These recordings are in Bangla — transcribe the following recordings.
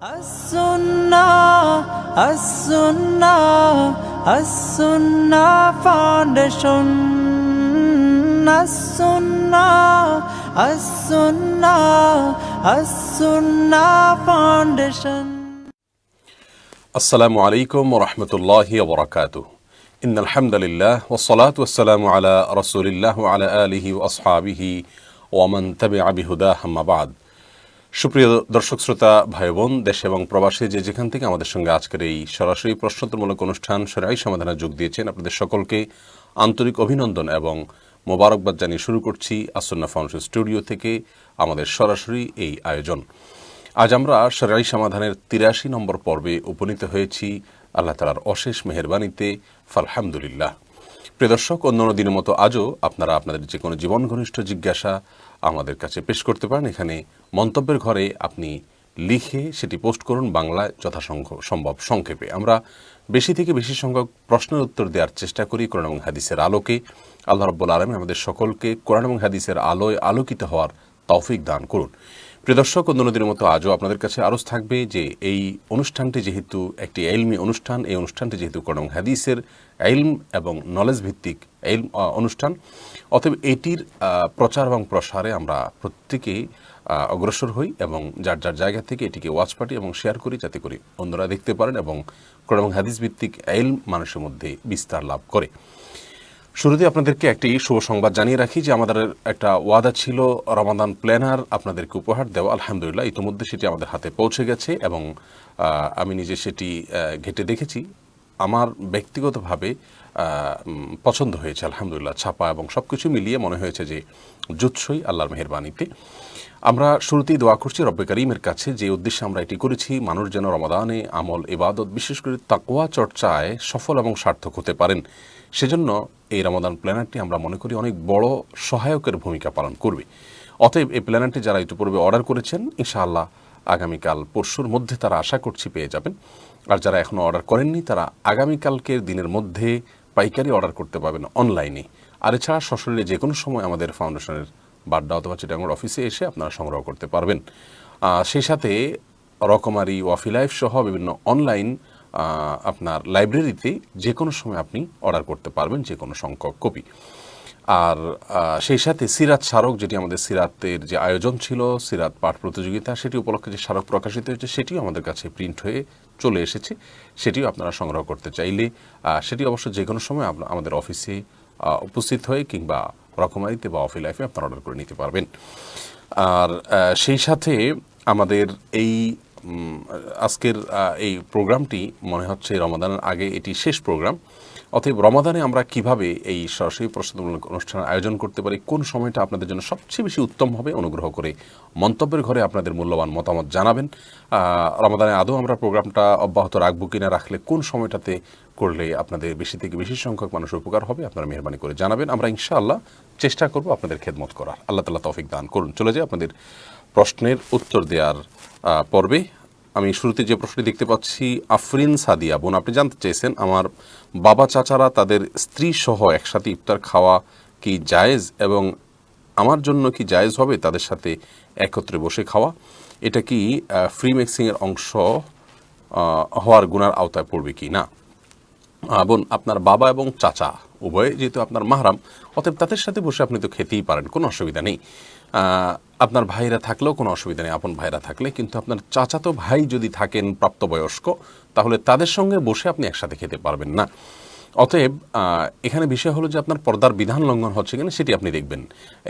As-Sunnah, As-Sunnah, As-Sunnah Foundation. As-Sunnah, As-Sunnah, As-Sunnah Foundation. আসসালামু আলাইকুম ওয়া রাহমাতুল্লাহি ওয়া বারাকাতুহু ইন্নাল হামদুলিল্লাহ ওয়াস সালাতু ওয়াস সালামু আলা রাসূলিল্লাহ ওয়া আলা আলিহি ওয়া আসহাবিহি ওয়া মান তাবিআ বিহুদাহ আম্মা বা'দ। সুপ্রিয় দর্শক শ্রোতা ভাই বোন, দেশে এবং প্রবাসী যে যেখান থেকে আমাদের সঙ্গে আজকের এই সরাসরি প্রশ্নোত্তরমূলক অনুষ্ঠান শরঈ সমাধানে যোগ দিয়েছেন, আপনাদের সকলকে আন্তরিক অভিনন্দন এবং মোবারকবাদ জানিয়ে শুরু করছি আস-সুন্নাহ ফাউন্ডেশন স্টুডিও থেকে আমাদের সরাসরি এই আয়োজন। আজ আমরা শরঈ সমাধানের ৮৩ নম্বর পর্বে উপনীত হয়েছি আল্লাহ তাআলার অশেষ মেহেরবানিতে, আলহামদুলিল্লাহ। প্রিয় দর্শক, অন্যান্য দিনের মতো আজও আপনারা আপনাদের যে কোনো জীবন ঘনিষ্ঠ জিজ্ঞাসা আমাদের কাছে পেশ করতে পারেন। এখানে মন্তব্যের ঘরে আপনি লিখে সেটি পোস্ট করুন বাংলায় যথাসম্ভব সংক্ষেপে। আমরা বেশি থেকে বেশি সংখ্যক প্রশ্নের উত্তর দেওয়ার চেষ্টা করি কোরআন এবং হাদিসের আলোকে। আল্লাহ রাব্বুল আলামিন আমাদের সকলকে কোরআন এবং হাদিসের আলোয় আলোকিত হওয়ার তৌফিক দান করুন। প্রিয় দর্শক, অন্য দিনের মতো আজও আপনাদের কাছে আরজ থাকবে যে এই অনুষ্ঠানটি যেহেতু একটি ইলমি অনুষ্ঠান, এই অনুষ্ঠানটি যেহেতু কোরআন এবং হাদিসের ইলম এবং নলেজ ভিত্তিক ইলম অনুষ্ঠান, অতএব এটির প্রচার এবং প্রসারে আমরা প্রত্যেকেই অগ্রসর হই এবং যার যার জায়গা থেকে এটিকে ওয়াচ পার্টি এবং শেয়ার করি, যাতে করে অন্যরা দেখতে পারেন এবং কোরআন এবং হাদিস ভিত্তিক ইলম মানুষের মধ্যে বিস্তার লাভ করে। শুরুতে আপনাদেরকে একটি শুভ সংবাদ জানিয়ে রাখি যে আমাদের একটা ওয়াদা ছিল রমাদান প্ল্যানার আপনাদেরকে উপহার দেওয়া। আলহামদুলিল্লাহ, ইতিমধ্যে সেটি আমাদের হাতে পৌঁছে গেছে এবং আমি নিজে সেটি ঘেঁটে দেখেছি। আমার ব্যক্তিগতভাবে পছন্দ হয়েছে আলহামদুলিল্লাহ। ছাপা এবং সব কিছু মিলিয়ে মনে হয়েছে যে জুৎসই আল্লাহর মেহেরবানিতে। আমরা শুরুতেই দোয়া করছি রব্বে কারীমের কাছে, যে উদ্দেশ্যে আমরা এটি করেছি, মানুষ যেন রমাদানে আমল ইবাদত বিশেষ করে তাকওয়া চর্চায় সফল এবং সার্থক হতে পারেন। সেজন্য এই রমাদান প্ল্যানারটি আমরা মনে করি অনেক বড় সহায়কের ভূমিকা পালন করবে। অতএব এই প্ল্যানারটি যারা ইতিপূর্বে অর্ডার করেছেন, ইনশাআল্লাহ আগামীকাল পরশুর মধ্যে তারা আশা করছি পেয়ে যাবেন। আর যারা এখনও অর্ডার করেননি তারা আগামীকালকের দিনের মধ্যে পাইকারি অর্ডার করতে পারবেন অনলাইনে। আর এছাড়া সশরীরে যে কোনো সময় আমাদের ফাউন্ডেশনের বাড্ডা অথবা চিটাগাং অফিসে এসে আপনারা সংগ্রহ করতে পারবেন। সেই সাথে রকমারি, ওয়াফি লাইফ সহ বিভিন্ন অনলাইন আপনার লাইব্রেরিতে যে কোনো সময় আপনি অর্ডার করতে পারবেন যে কোনো সংখ্যক কপি। আর সেই সাথে সিরাত স্মারক, যেটি আমাদের সিরাতের যে আয়োজন ছিল, সিরাত পাঠ প্রতিযোগিতা, সেটি উপলক্ষে যে স্মারক প্রকাশিত হয়েছে সেটিও আমাদের কাছে প্রিন্ট হয়ে চলে এসেছে। সেটিও আপনারা সংগ্রহ করতে চাইলে সেটি অবশ্য যে কোনো সময় আমাদের অফিসে উপস্থিত হয়ে কিংবা রকমারিতে বা অফি লাইফে আপনারা অর্ডার করে নিতে পারবেন। আর সেই সাথে আমাদের এই আজকের এই প্রোগ্রামটি মনে হচ্ছে রমাদানের আগে এটি শেষ প্রোগ্রাম। অতএব রমাদানে আমরা কিভাবে এই সরাসরি প্রশ্নোত্তরমূলক অনুষ্ঠানের আয়োজন করতে পারি, কোন সময়টা আপনাদের জন্য সবচেয়ে বেশি উত্তম হবে, অনুগ্রহ করে মন্তব্যের ঘরে আপনাদের মূল্যবান মতামত জানাবেন। রমাদানে আদৌ আমরা প্রোগ্রামটা অব্যাহত রাখবো কিনা, রাখলে কোন সময়টাতে করলে আপনাদের বেশি থেকে বেশি সংখ্যক মানুষের উপকার হবে, আপনারা মেহরবানি করে জানাবেন। আমরা ইনশাআল্লাহ চেষ্টা করব আপনাদের খেদমত করার। আল্লাহ তাআলা তৌফিক দান করুন। চলে যাই আপনাদের প্রশ্নের উত্তর দেওয়ার পর্বে। আমি শুরুতে যে প্রশ্নটি দেখতে পাচ্ছি, আফরিন সাদিয়া বোন, আপনি জানতে চেয়েছেন আমার বাবা চাচারা তাদের স্ত্রী সহ একসাথে ইফতার খাওয়া কি জায়েজ এবং আমার জন্য কি জায়েজ হবে তাদের সাথে একত্রে বসে খাওয়া? এটা কি ফ্রি মিক্সিংয়ের অংশ হওয়ার গুনার আওতায় পড়বে কি না? বোন, আপনার বাবা এবং চাচা উভয়ে যেহেতু আপনার মাহরাম, অতএব তাদের সাথে বসে আপনি তো খেতেই পারেন, কোনো অসুবিধা নেই। আপনার ভাইরা থাকলেও কোনো অসুবিধা নেই, আপন ভাইরা থাকলে। কিন্তু আপনার চাচাতো ভাই যদি থাকেন প্রাপ্তবয়স্ক, তাহলে তাদের সঙ্গে বসে আপনি একসাথে খেতে পারবেন না। অতএব এখানে বিষয় হলো যে আপনার পর্দার বিধান লঙ্ঘন হচ্ছে কিনা সেটি আপনি দেখবেন।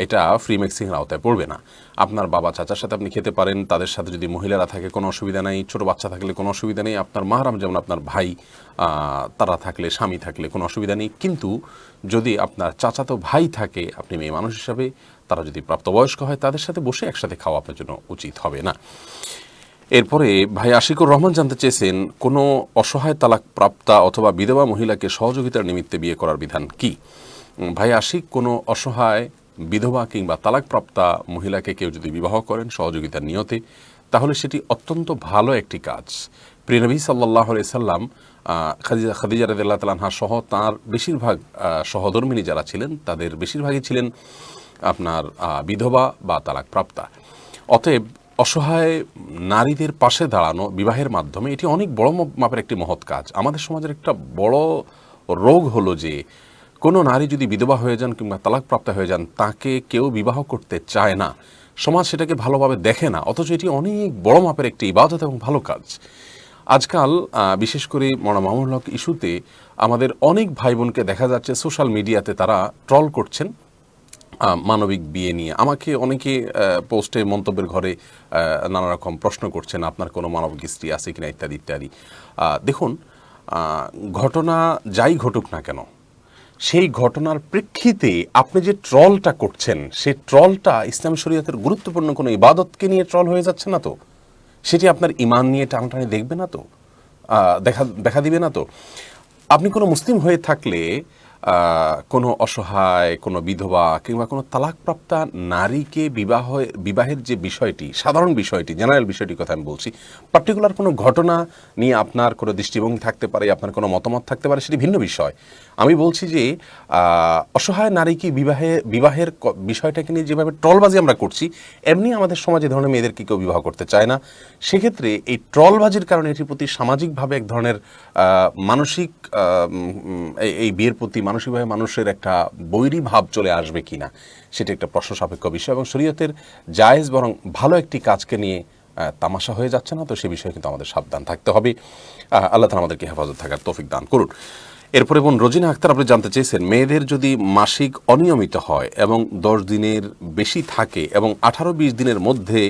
এটা ফ্রি মিক্সিংয়ের আওতায় পড়বে না। আপনার বাবা চাচার সাথে আপনি খেতে পারেন, তাদের সাথে যদি মহিলারা থাকে কোনো অসুবিধা নেই, ছোটো বাচ্চা থাকলে কোনো অসুবিধা নেই, আপনার মাহরাম যেমন আপনার ভাই তারা থাকলে, স্বামী থাকলে কোনো অসুবিধা নেই। কিন্তু যদি আপনার চাচাতো ভাই থাকে, আপনি মেয়ে মানুষ হিসাবে, তারা যদি প্রাপ্তবয়স্ক হয়, তাদের সাথে বসে একসাথে খাওয়া আপনার জন্য উচিত হবে না। এরপরে ভাই আশিকুর রহমান জানতে চেয়েছেন, কোনো অসহায় তালাক প্রাপ্তা অথবা বিধবা মহিলাকে সহযোগিতার নিমিত্তে বিয়ে করার বিধান কি? ভাই আশিক, কোনো অসহায় বিধবা কিংবা তালাকপ্রাপ্তা মহিলাকে কেউ যদি বিবাহ করেন সহযোগিতার নিয়তে, তাহলে সেটি অত্যন্ত ভালো একটি কাজ। প্রিয় নবী সাল্লাল্লাহু আলাইহি সাল্লাম খাদিজা রাদিয়াল্লাহু তাআলা আনহা সহ তাঁর বেশিরভাগ সহধর্মিণী যারা ছিলেন, তাদের বেশিরভাগই ছিলেন আপনার বিধবা বা তালাকপ্রাপ্তা। অতএব অসহায় নারীদের পাশে দাঁড়ানো বিবাহের মাধ্যমে এটি অনেক বড় মাপের একটি মহৎ কাজ। আমাদের সমাজের একটা বড় রোগ হলো যে কোনো নারী যদি বিধবা হয়ে যান কিংবা তালাকপ্রাপ্ত হয়ে যান, তাকে কেউ বিবাহ করতে চায় না, সমাজ সেটাকে ভালোভাবে দেখে না, অথচ এটি অনেক বড় মাপের একটি ইবাদত এবং ভালো কাজ। আজকাল বিশেষ করে মৌলানা মামুনুল হক ইস্যুতে আমাদের অনেক ভাই বোনকে দেখা যাচ্ছে সোশ্যাল মিডিয়াতে তারা ট্রল করছেন মানবিক বিয়ে নিয়ে। আমাকে অনেকে পোস্টে মন্তব্যের ঘরে নানা রকম প্রশ্ন করছেন, আপনার কোনো মানবিক স্ত্রী আছে কিনা ইত্যাদি ইত্যাদি। দেখুন, ঘটনা যাই ঘটুক না কেন, সেই ঘটনার প্রেক্ষিতে আপনি যে ট্রলটা করছেন, সেই ট্রলটা ইসলামী শরীয়তের গুরুত্বপূর্ণ কোনো ইবাদতকে নিয়ে ট্রল হয়ে যাচ্ছে না তো? সেটি আপনার ঈমান নিয়ে টানাটানি দেখবে না তো, দেখা দিবে না তো? আপনি কোনো মুসলিম হয়ে থাকলে কোনো অসহায়, কোনো বিধবা কিংবা কোনো তালাকপ্রাপ্তা নারীকে বিবাহের যে বিষয়টি, সাধারণ বিষয়টি, জেনারেল বিষয়টির কথা আমি বলছি, পার্টিকুলার কোনো ঘটনা নিয়ে আপনার কোনো দৃষ্টিভঙ্গি থাকতে পারে, আপনার কোনো মতামত থাকতে পারে, সেটি ভিন্ন বিষয়। আমি বলছি যে অসহায় নারীকে বিবাহের বিষয়টাকে নিয়ে যেভাবে ট্রলবাজি আমরা করছি, এমনি আমাদের সমাজে ধরনের মেয়েদেরকে কেউ বিবাহ করতে চায় না। সেক্ষেত্রে এই ট্রলবাজির কারণে এটির প্রতি সামাজিকভাবে এক ধরনের মানসিক এই বিয়ের প্রতি মানসিকভাবে মানুষের একটা বৈরী ভাব চলে আসবে কিনা, সেটা একটা প্রশ্ন সাপেক্ষ বিষয়। এবং শরীয়তের জায়েজ বরং ভালো একটি কাজকে নিয়ে তামাশা হয়ে যাচ্ছে না, তো সে বিষয়ে কিন্তু আমাদের সাবধান থাকতে হবে। আল্লাহ তাআলা আমাদেরকে হেফাজত থাকার তৌফিক দান করুন। এরপরে বোন রোজিনা আক্তার, আপনি জানতে চেয়েছেন, মেয়েদের যদি মাসিক অনিয়মিত হয় এবং 10 দিনের বেশি থাকে এবং 18-20 দিনের মধ্যে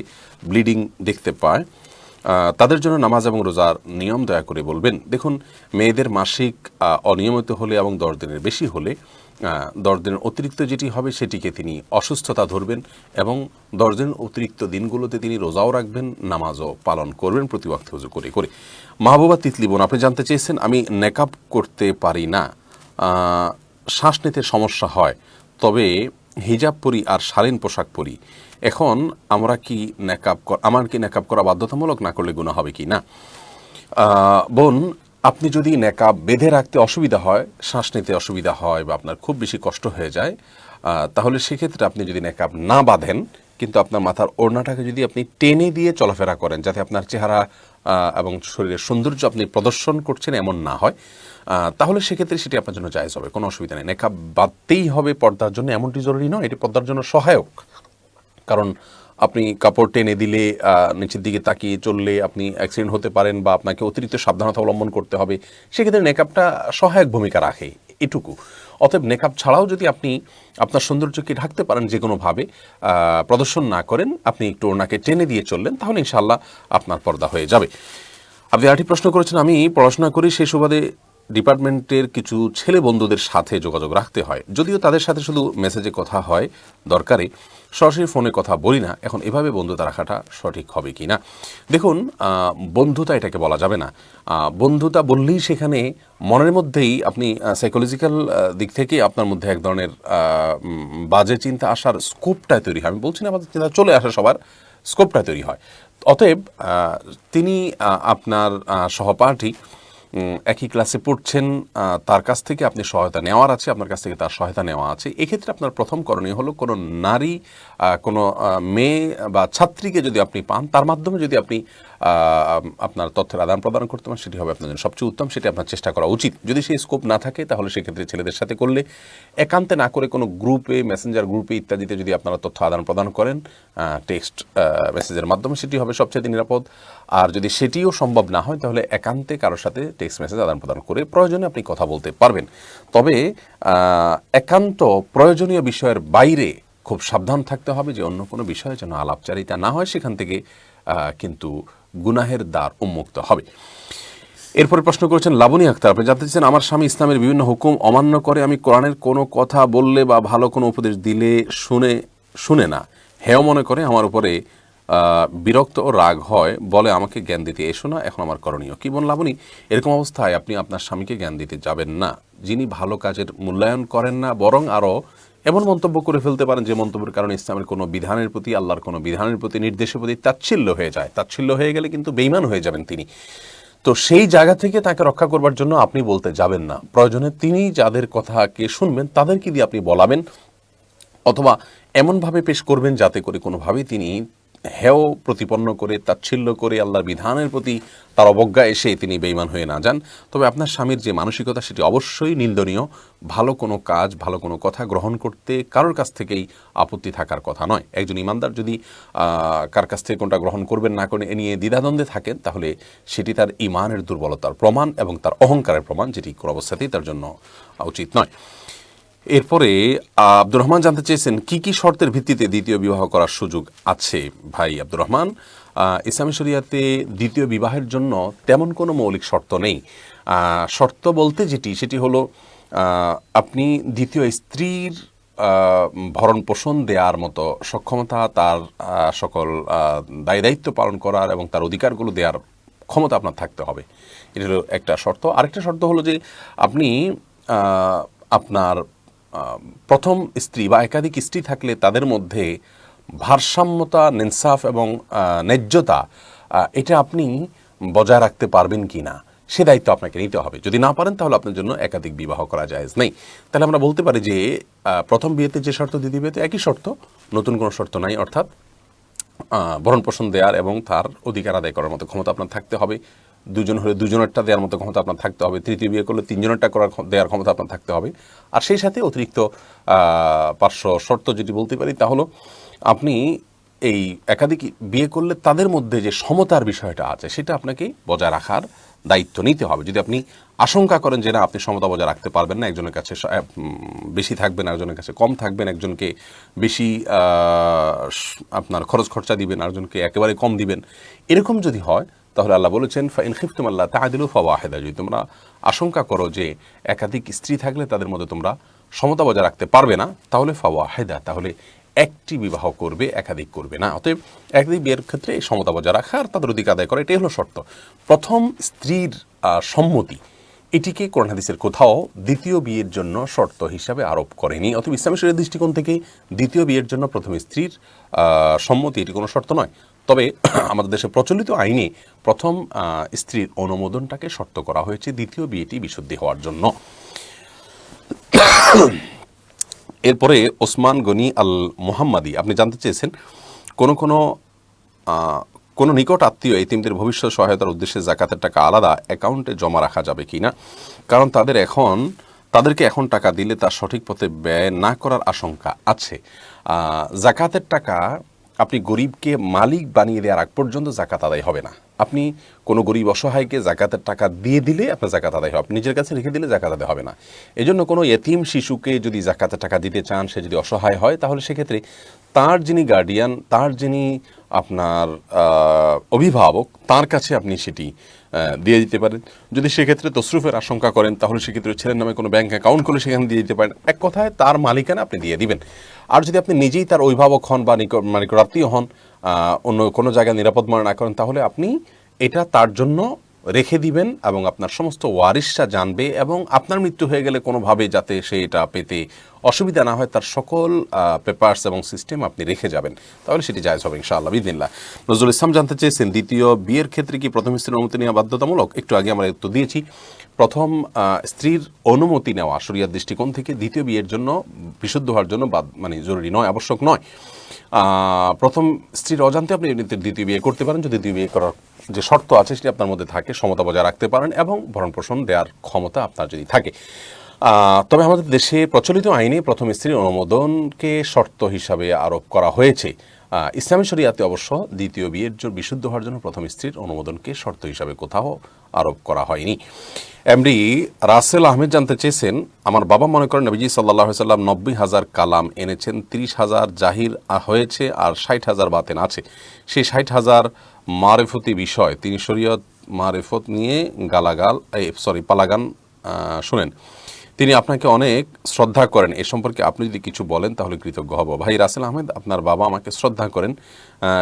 ব্লিডিং দেখতে পায়, তাদের জন্য নামাজ এবং রোজার নিয়ম দয়া করে বলবেন। দেখুন, মেয়েদের মাসিক অনিয়মিত হলে এবং 10 দিনের বেশি হলে 10 দিনের অতিরিক্ত যেটি হবে সেটিকে তিনি অসুস্থতা ধরবেন এবং 10 দিনের অতিরিক্ত দিনগুলোতে তিনি রোজাও রাখবেন, নামাজও পালন করবেন প্রতি ওয়াক্তে ওযু করে করে। মাহবুবা তিতলি বোন, আপনি জানতে চেয়েছেন, আমি নেকাব করতে পারি না, শ্বাস নিতে সমস্যা হয়, তবে হিজাব পরি আর শালীন পোশাক পরি, এখন আমার কি নেকাব করা বাধ্যতামূলক, না করলে গুনাহ হবে কি না? বোন, আপনি যদি নেকাব বেঁধে রাখতে অসুবিধা হয়, শ্বাস নিতে অসুবিধা হয় বা আপনার খুব বেশি কষ্ট হয়ে যায়, তাহলে সেক্ষেত্রে আপনি যদি নেকাব না বাঁধেন কিন্তু আপনার মাথার ওড়নাটাকে যদি আপনি টেনে দিয়ে চলাফেরা করেন, যাতে আপনার চেহারা এবং শরীরের সৌন্দর্য আপনি প্রদর্শন করছেন এমন না হয়, তাহলে সেক্ষেত্রে সেটি আপনার জন্য জায়েজ হবে, কোনো অসুবিধা নেই। নেকাব বাঁধতেই হবে পর্দার জন্য এমনটি জরুরি নয়, এটি পর্দার জন্য সহায়ক। কারণ আপনি কাপড় টেনে দিলে, নিচের দিকে তাকিয়ে চললে আপনি অ্যাক্সিডেন্ট হতে পারেন বা আপনাকে অতিরিক্ত সাবধানতা অবলম্বন করতে হবে, সেক্ষেত্রে নেকাবটা সহায়ক ভূমিকা রাখে, এটুকু। অতএব নেকাব ছাড়াও যদি আপনি আপনার সৌন্দর্যকে ঢাকতে পারেন, যে কোনোভাবে প্রদর্শন না করেন, আপনি একটু ওনাকে টেনে দিয়ে চললেন, তাহলে ইনশাআল্লাহ আপনার পর্দা হয়ে যাবে। আপনি আরেকটি প্রশ্ন করেছেন, আমি পড়াশোনা করি, সেই সুবাদে ডিপার্টমেন্টের কিছু ছেলে বন্ধুদের সাথে যোগাযোগ রাখতে হয়, যদিও তাদের সাথে শুধু মেসেজে কথা হয় দরকারে, সরাসরি ফোনে কথা বলি না, এখন এভাবে বন্ধুতা রাখাটা সঠিক হবে কি না? দেখুন, বন্ধুতা এটাকে বলা যাবে না। বন্ধুতা বললেই সেখানে মনের মধ্যেই আপনি সাইকোলজিক্যাল দিক থেকে আপনার মধ্যে এক ধরনের বাজে চিন্তা আসার স্কোপটা তৈরি হয়। আমি বলছি না বাজে চিন্তা চলে আসা, সবার স্কোপটা তৈরি হয়। অতএব তিনি আপনার সহপাঠী, একই ক্লাসে পড়ছেন, তার কাছ থেকে আপনি সহায়তা নেওয়ার আছে, আপনার কাছ থেকে তার সহায়তা নেওয়া আছে, এক্ষেত্রে আপনার প্রথম করণীয় হলো কোনো নারী, কোনো মেয়ে বা ছাত্রীকে যদি আপনি পান, তার মাধ্যমে যদি আপনি আপনার তথ্যের আদান প্রদান করতে পারেন, সেটি হবে আপনার জন্য সবচেয়ে উত্তম, সেটি আপনার চেষ্টা করা উচিত। যদি সেই স্কোপ না থাকে তাহলে সেক্ষেত্রে ছেলেদের সাথে করলে, একান্তে না করে কোনো গ্রুপে, মেসেঞ্জার গ্রুপে ইত্যাদিতে যদি আপনারা তথ্য আদান প্রদান করেন টেক্সট মেসেজের মাধ্যমে, সেটি হবে সবচেয়ে নিরাপদ। আর যদি সেটিও সম্ভব না হয় তাহলে একান্তে কারোর সাথে টেক্সট মেসেজ আদান প্রদান করে প্রয়োজনে আপনি কথা বলতে পারবেন। তবে একান্ত প্রয়োজনীয় বিষয়ের বাইরে খুব সাবধান থাকতে হবে যে অন্য কোনো বিষয়ে যেন আলাপচারিতা না হয়, সেখান থেকে কিন্তু গুনাহের দ্বার উন্মুক্ত হবে। এরপরে প্রশ্ন করেছেন লাবণী আক্তার, আপনি জানতে চাচ্ছেন, আমার স্বামী ইসলামের বিভিন্ন হুকুম অমান্য করে, আমি কোরআনের কোনো কথা বললে বা ভালো কোনো উপদেশ দিলে শুনে না, হেয় মনে করে, আমার উপরে বিরক্ত ও রাগ হয়, বলে আমাকে জ্ঞান দিতে এসো না, এখন আমার করণীয় কি? বোন লাবণী, এরকম অবস্থায় আপনি আপনার স্বামীকে জ্ঞান দিতে যাবেন না, যিনি ভালো কাজের মূল্যায়ন করেন না, বরং আরও এমন মন্তব্য করে ফেলতে পারেন যে মন্তব্যের কারণে ইসলামের কোনো বিধানের প্রতি, আল্লাহর কোনো বিধানের প্রতি, নির্দেশের প্রতি তাচ্ছিল্য হয়ে যায়। তাচ্ছিল্য হয়ে গেলে কিন্তু বেঈমান হয়ে যাবেন তিনি। তো সেই জায়গা থেকে তাকে রক্ষা করবার জন্য আপনি বলতে যাবেন না, প্রয়োজনে তিনি যাদের কথাকে শুনবেন তাদেরকে দিয়ে আপনি বলাবেন, অথবা এমনভাবে পেশ করবেন যাতে করে কোনোভাবেই তিনি হেয় প্রতিপন্ন করে, তাচ্ছিল্য করে, আল্লাহর বিধানের প্রতি তার অবজ্ঞা এসে তিনি বেঈমান হয়ে না যান। তবে আপনার স্বামীর যে মানসিকতা সেটি অবশ্যই নিন্দনীয়। ভালো কোনো কাজ, ভালো কোনো কথা গ্রহণ করতে কারোর কাছ থেকেই আপত্তি থাকার কথা নয়। একজন ইমানদার যদি কার কাছ থেকে কোনটা গ্রহণ করবেন না করে এ নিয়ে দ্বিধাদ্বন্দ্বে থাকেন, তাহলে সেটি তার ইমানের দুর্বলতার প্রমাণ এবং তার অহংকারের প্রমাণ, যেটি কোনো অবস্থাতেই তার জন্য উচিত নয়। এরপরে আব্দুর রহমান জানতে চেয়েছেন কি কি শর্তের ভিত্তিতে দ্বিতীয় বিবাহ করার সুযোগ আছে। ভাই আব্দুর রহমান, ইসলামী শরিয়াতে দ্বিতীয় বিবাহের জন্য তেমন কোনো মৌলিক শর্ত নেই। শর্ত বলতে সেটি হলো আপনি দ্বিতীয় স্ত্রীর ভরণ পোষণ দেওয়ার মতো সক্ষমতা, তার সকল দায়িত্ব পালন করার এবং তার অধিকারগুলো দেওয়ার ক্ষমতা আপনার থাকতে হবে। এটা হলো একটা শর্ত। আরেকটা শর্ত হলো যে আপনি আপনার প্রথম স্ত্রী বা একাধিক স্ত্রী থাকলে তাদের মধ্যে ভারসাম্যতা, ইনসাফ এবং ন্যায্যতা এটা আপনি বজায় রাখতে পারবেন কি না, সে দায়িত্ব আপনাকে নিতে হবে। যদি না পারেন তাহলে আপনার জন্য একাধিক বিবাহ করা জায়েজ নেই। তাহলে আমরা বলতে পারি যে প্রথম বিয়েতে যে শর্ত, দ্বিতীয় বিয়েতে একই শর্ত, নতুন কোনো শর্ত নাই। অর্থাৎ ভরণ পোষণ দেওয়ার এবং তার অধিকার আদায় করার মতো ক্ষমতা আপনার থাকতে হবে। দুজন হলে দুজনেরটা দেওয়ার মতো ক্ষমতা আপনার থাকতে হবে। তৃতীয় বিয়ে করলে তিনজনেরটা দেওয়ার ক্ষমতা আপনার থাকতে হবে। আর সেই সাথে অতিরিক্ত পার্শ্ব শর্ত যেটি বলতে পারি তা হলো আপনি এই একাধিক বিয়ে করলে তাদের মধ্যে যে সমতার বিষয়টা আছে সেটা আপনাকে বজায় রাখার দায়িত্ব নিতে হবে। যদি আপনি আশঙ্কা করেন যে না আপনি সমতা বজায় রাখতে পারবেন না, একজনের কাছে বেশি থাকবেন, একজনের কাছে কম থাকবেন, একজনকে বেশি আপনার খরচ খরচা দিবেন, আরেকজনকে একেবারে কম দিবেন, এরকম যদি হয় তাহলে আল্লাহ বলেছেন ফাইন খিফতুম আল্লাহ তাআদিলু ফাওয়াহিদা, যদি তোমরা আশঙ্কা করো যে একাধিক স্ত্রী থাকলে তাদের মধ্যে তোমরা সমতা বজায় রাখতে পারবে না, তাহলে ফাওয়াহিদা, তাহলে একটি বিবাহ করবে, একাধিক করবে না। অতএব একাধিক বিয়ের ক্ষেত্রে সমতা বজায় রাখা আর তাদের অধিকার আদায় করা, এটাই হলো শর্ত। প্রথম স্ত্রীর সম্মতি, এটিকে কোরআন হাদিসের কোথাও দ্বিতীয় বিয়ের জন্য শর্ত হিসাবে আরোপ করেনি। অতএব ইসলামী শরীয়তের দৃষ্টিকোণ থেকে দ্বিতীয় বিয়ের জন্য প্রথম স্ত্রীর সম্মতি এটি কোনো শর্ত নয়। তবে আমাদের দেশে প্রচলিত আইনে প্রথম স্ত্রীর অনুমোদনটাকে শর্ত করা হয়েছে দ্বিতীয় বিয়েটি বিশুদ্ধি হওয়ার জন্য। এরপরে ওসমান গনি আল মোহাম্মদী আপনি জানতে চেয়েছেন কোনো নিকট আত্মীয় এতিমদের ভবিষ্যৎ সহায়তার উদ্দেশ্যে যাকাতের টাকা আলাদা অ্যাকাউন্টে জমা রাখা যাবে কি না, কারণ তাদেরকে এখন টাকা দিলে তার সঠিক পথে ব্যয় না করার আশঙ্কা আছে। যাকাতের টাকা আপনি গরিবকে মালিক বানিয়ে দেওয়ার আগ পর্যন্ত যাকাত আদায় হবে না। আপনি কোনো গরিব অসহায়কে যাকাতের টাকা দিয়ে দিলে আপনার যাকাত আদায় হবে, আপনি নিজের কাছে রেখে দিলে যাকাত আদায় হবে না। এজন্য কোনো এতিম শিশুকে যদি যাকাতের টাকা দিতে চান, সে যদি অসহায় হয়, তাহলে সেক্ষেত্রে তার যিনি গার্ডিয়ান, তার যিনি আপনার অভিভাবক, তার কাছে আপনি সেটি দিয়ে দিতে পারেন। যদি সেক্ষেত্রে তসরুফের আশঙ্কা করেন তাহলে সেক্ষেত্রে ছেলের নামে কোনো ব্যাংক অ্যাকাউন্ট করলে সেখানে দিয়ে দিতে পারেন। এক কথায় তার মালিকানা আপনি দিয়ে দিবেন। আর যদি আপনি নিজেই তার অভিভাবক হন বা নিকটাত্মীয় হন, অন্য কোনো জায়গায় নিরাপদ মনে না করেন, তাহলে আপনি এটা তার জন্য রেখে দিবেন এবং আপনার সমস্ত ওয়ারিশরা জানবে এবং আপনার মৃত্যু হয়ে গেলে কোনোভাবে যাতে সে এটা পেতে অসুবিধা না হয় তার সকল পেপারস এবং সিস্টেম আপনি রেখে যাবেন, তাহলে সেটি জায়েজ হবে ইনশাআল্লাহ বিদিনিল্লাহ। নজরুল ইসলাম জানতে চেয়েছেন দ্বিতীয় বিয়ের ক্ষেত্রে কি প্রথম স্ত্রীর অনুমতি নেওয়া বাধ্যতামূলক? একটু আগে আমরা উত্তর দিয়েছি, প্রথম স্ত্রীর অনুমতি নেওয়া শরিয়ার দৃষ্টিকোণ থেকে দ্বিতীয় বিয়ের জন্য বিশুদ্ধ হওয়ার জন্য মানে জরুরি নয়, আবশ্যক নয়। প্রথম স্ত্রীর অজান্তে আপনি দ্বিতীয় বিয়ে করতে পারেন যদি দ্বিতীয় বিয়ে করার যে শর্ত আছে সেটি আপনার মধ্যে থাকে, সমতা বজায় রাখতে পারেন এবং ভরণ পোষণ দেওয়ার ক্ষমতা আপনার যদি থাকে। তবে আমাদের দেশে প্রচলিত আইনে প্রথম স্ত্রীর অনুমোদনকে শর্ত হিসাবে আরোপ করা হয়েছে। ইসলামী শরিয়াতে অবশ্য দ্বিতীয় বিয়ের জন্য বিশুদ্ধ হওয়ার জন্য প্রথম স্ত্রীর অনুমোদনকে শর্ত হিসাবে কোথাও আরোপ করা হয়নি। এমডি রাসেল আহমেদ জানতে চেয়েছেন, আমার বাবা মনে করেন নবীজি সাল্লাল্লাহু আলাইহি ওয়াসাল্লাম 90,000 কালাম এনেছেন, 30,000 জাহির হয়েছে আর 60,000 বাতেন আছে। সেই 60,000 মারিফতি বিষয় তিনি শরীয়ত মারিফত নিয়ে পালাগান শুনেন। তিনি আপনাকে অনেক শ্রদ্ধা করেন, এ সম্পর্কে আপনি যদি কিছু বলেন তাহলে কৃতজ্ঞ হব। ভাই রাসেল আহমেদ, আপনার বাবা আমাকে শ্রদ্ধা করেন,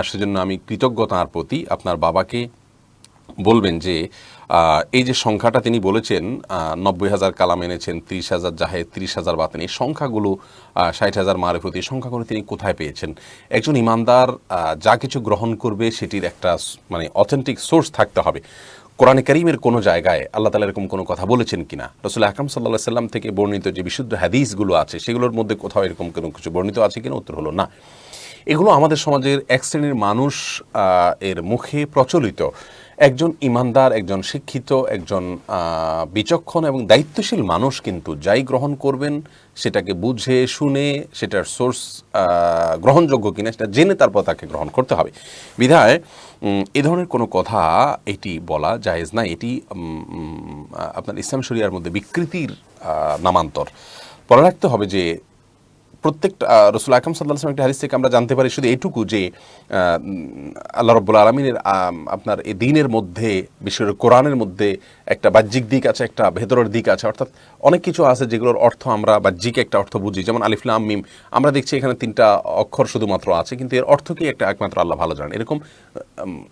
সেজন্য আমি কৃতজ্ঞ তাঁর প্রতি। আপনার বাবাকে বলবেন যে এই যে সংখ্যাটা তিনি বলেছেন 90,000 কালাম এনেছেন, 30,000 জাহেদ, 30,000 বাতেন, এই সংখ্যাগুলো 60,000 মারিফত, এই সংখ্যাগুলো তিনি কোথায় পেয়েছেন? একজন ইমানদার যা কিছু গ্রহণ করবে সেটির একটা মানে অথেন্টিক সোর্স থাকতে হবে। কোরআনে কারীমের কোনো জায়গায় আল্লাহ তাআলা এরকম কোনো কথা বলেছেন কিনা, রাসূল আকরাম সাল্লাল্লাহু আলাইহি সাল্লাম থেকে বর্ণিত যে বিশুদ্ধ হাদিসগুলো আছে সেগুলোর মধ্যে কোথাও এরকম কোনো কিছু বর্ণিত আছে কিনা? উত্তর হলো না। এগুলো আমাদের সমাজের এক শ্রেণীর মানুষ এর মুখে প্রচলিত। একজন ইমানদার, একজন শিক্ষিত, একজন বিচক্ষণ এবং দায়িত্বশীল মানুষ কিন্তু যাই গ্রহণ করবেন সেটাকে বুঝে শুনে সেটার সোর্স গ্রহণযোগ্য কিনা সেটা জেনে তারপর তাকে গ্রহণ করতে হবে। বিধায় এ ধরনের কোনো কথা এটি বলা জায়েজ না। এটি আপনার ইসলাম শরিয়ার মধ্যে বিকৃতির নামান্তর। পরে রাখতে হবে যে প্রত্যেকটা রাসূল আকরাম সাল্লাল্লাহু আলাইহি ওয়াসাল্লাম একটা হাদিস থেকে আমরা জানতে পারি শুধু এটুকু যে আল্লাহ রাব্বুল আলামিনের আপনার এই দ্বীনের মধ্যে, বিশেষ করে কোরআনের মধ্যে একটা বাহ্যিক দিক আছে, একটা ভেতরের দিক আছে। অর্থাৎ অনেক কিছু আছে যেগুলোর অর্থ আমরা বাহ্যিক একটা অর্থ বুঝি, যেমন আলিফ লাম মিম। আমরা দেখছি এখানে 3টা অক্ষর শুধুমাত্র আছে, কিন্তু এর অর্থ কি একটা একমাত্র আল্লাহ ভালো জানেন। এরকম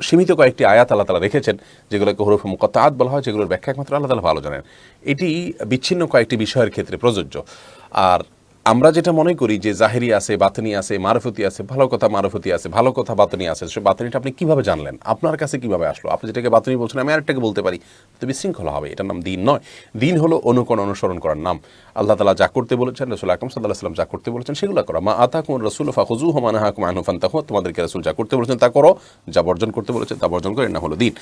সীমিত কয়েকটি আয়াত আল্লাহ তাআলা রেখেছেন যেগুলোকে হুরুফে মুকাত্তাআত বলা হয়, যেগুলোর ব্যাখ্যা একমাত্র আল্লাহ তাআলা ভালো জানেন। এটি বিচ্ছিন্ন কয়েকটি বিষয়ের ক্ষেত্রে প্রযোজ্য। আর আমরা যেটা মনে করি যে জাহেরি আছে, বাতিনি আছে, মারফতি আছে, ভালো কথা মারফতি আছে, ভালো কথা বাতিনি আছে, সে বাতিনিটা আপনি কিভাবে জানলেন, আপনার কাছে কিভাবে আসলো? আপনি যেটাকে বাতিনি বলছেন আমি আরেকটাকে বলতে পারি, তো বিশৃঙ্খলা হবে। এটার নাম দ্বীন নয়। দ্বীন হলো অনুসরণ করার নাম। আল্লাহ তাআলা যা করতে বলেছেন, রাসূল আকরাম সাল্লাল্লাহু আলাইহি ওয়াসাল্লাম যা করতে বলেছেন সেগুলো করা। মা আতাকুমুর রাসূলু ফাখুযুহু ওয়া মা নাহাকুম আনহু ফান্তাহু। তোমাদেরকে রাসূল যা করতে বলেছেন তা করো, যা বর্জন করতে বলেছেন তা বর্জন করো। এর নাম হলো দ্বীন।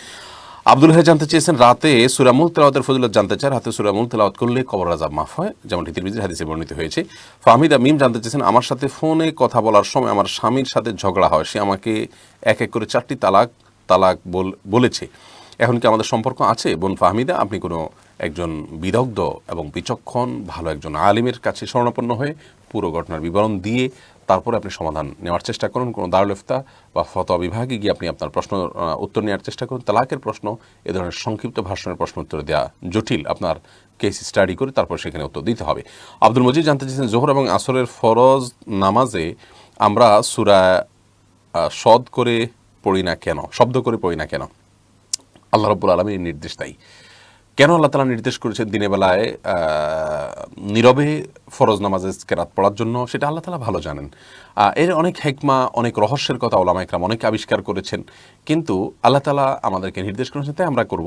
আব্দুল হাই জানতে চেয়েছেন রাতে সূরা মুলক তেলাওয়াতের ফজিলত জানতে চান। রাতে সূরা মুলক তেলাওয়াত করলে কবর আযাব মাফ হয়, যেমনটি তিরমিজির হাদিসে বর্ণিত হয়েছে। ফাহমিদা মিম জানতে চেয়েছেন আমার সাথে ফোনে কথা বলার সময় আমার স্বামীর সাথে ঝগড়া হয়, সে আমাকে এক এক করে 4টি তালাক বলেছে, এখন কি আমাদের সম্পর্ক আছে? বোন ফাহমিদা, আপনি কোনো একজন বিদগ্ধ এবং বিচক্ষণ ভালো একজন আলিমের কাছে শরণাপন্ন হয়ে পুরো ঘটনার বিবরণ দিয়ে তারপরে আপনি সমাধান নেওয়ার চেষ্টা করুন। কোনো দারুল ইফতা বা ফতোয়া বিভাগে গিয়ে আপনি আপনার প্রশ্ন উত্তর নেওয়ার চেষ্টা করুন। তালাকের প্রশ্ন, এ ধরনের সংক্ষিপ্ত ভাষণের প্রশ্ন উত্তর দেওয়া জটিল। আপনার কেস স্টাডি করে তারপর সেখানে উত্তর দিতে হবে। আব্দুল মজিদ জানতে চেয়েছেন জোহর এবং আসরের ফরজ নামাজে আমরা সূরা শব্দ করে পড়ি না কেন? আল্লাহ রাব্বুল আলামিন নির্দেশ দেয়। কেন আল্লাহ তাআলা নির্দেশ করেছেন দিনের বেলায় নীরবে ফরজ নামাজে কেরাত পড়ার জন্য, সেটা আল্লাহ তাআলা ভালো জানেন। এর অনেক হিকমা, অনেক রহস্যের কথা উলামা ইকরাম অনেক আবিষ্কার করেছেন, কিন্তু আল্লাহ তাআলা আমাদেরকে নির্দেশ করেছেন তাই আমরা করব।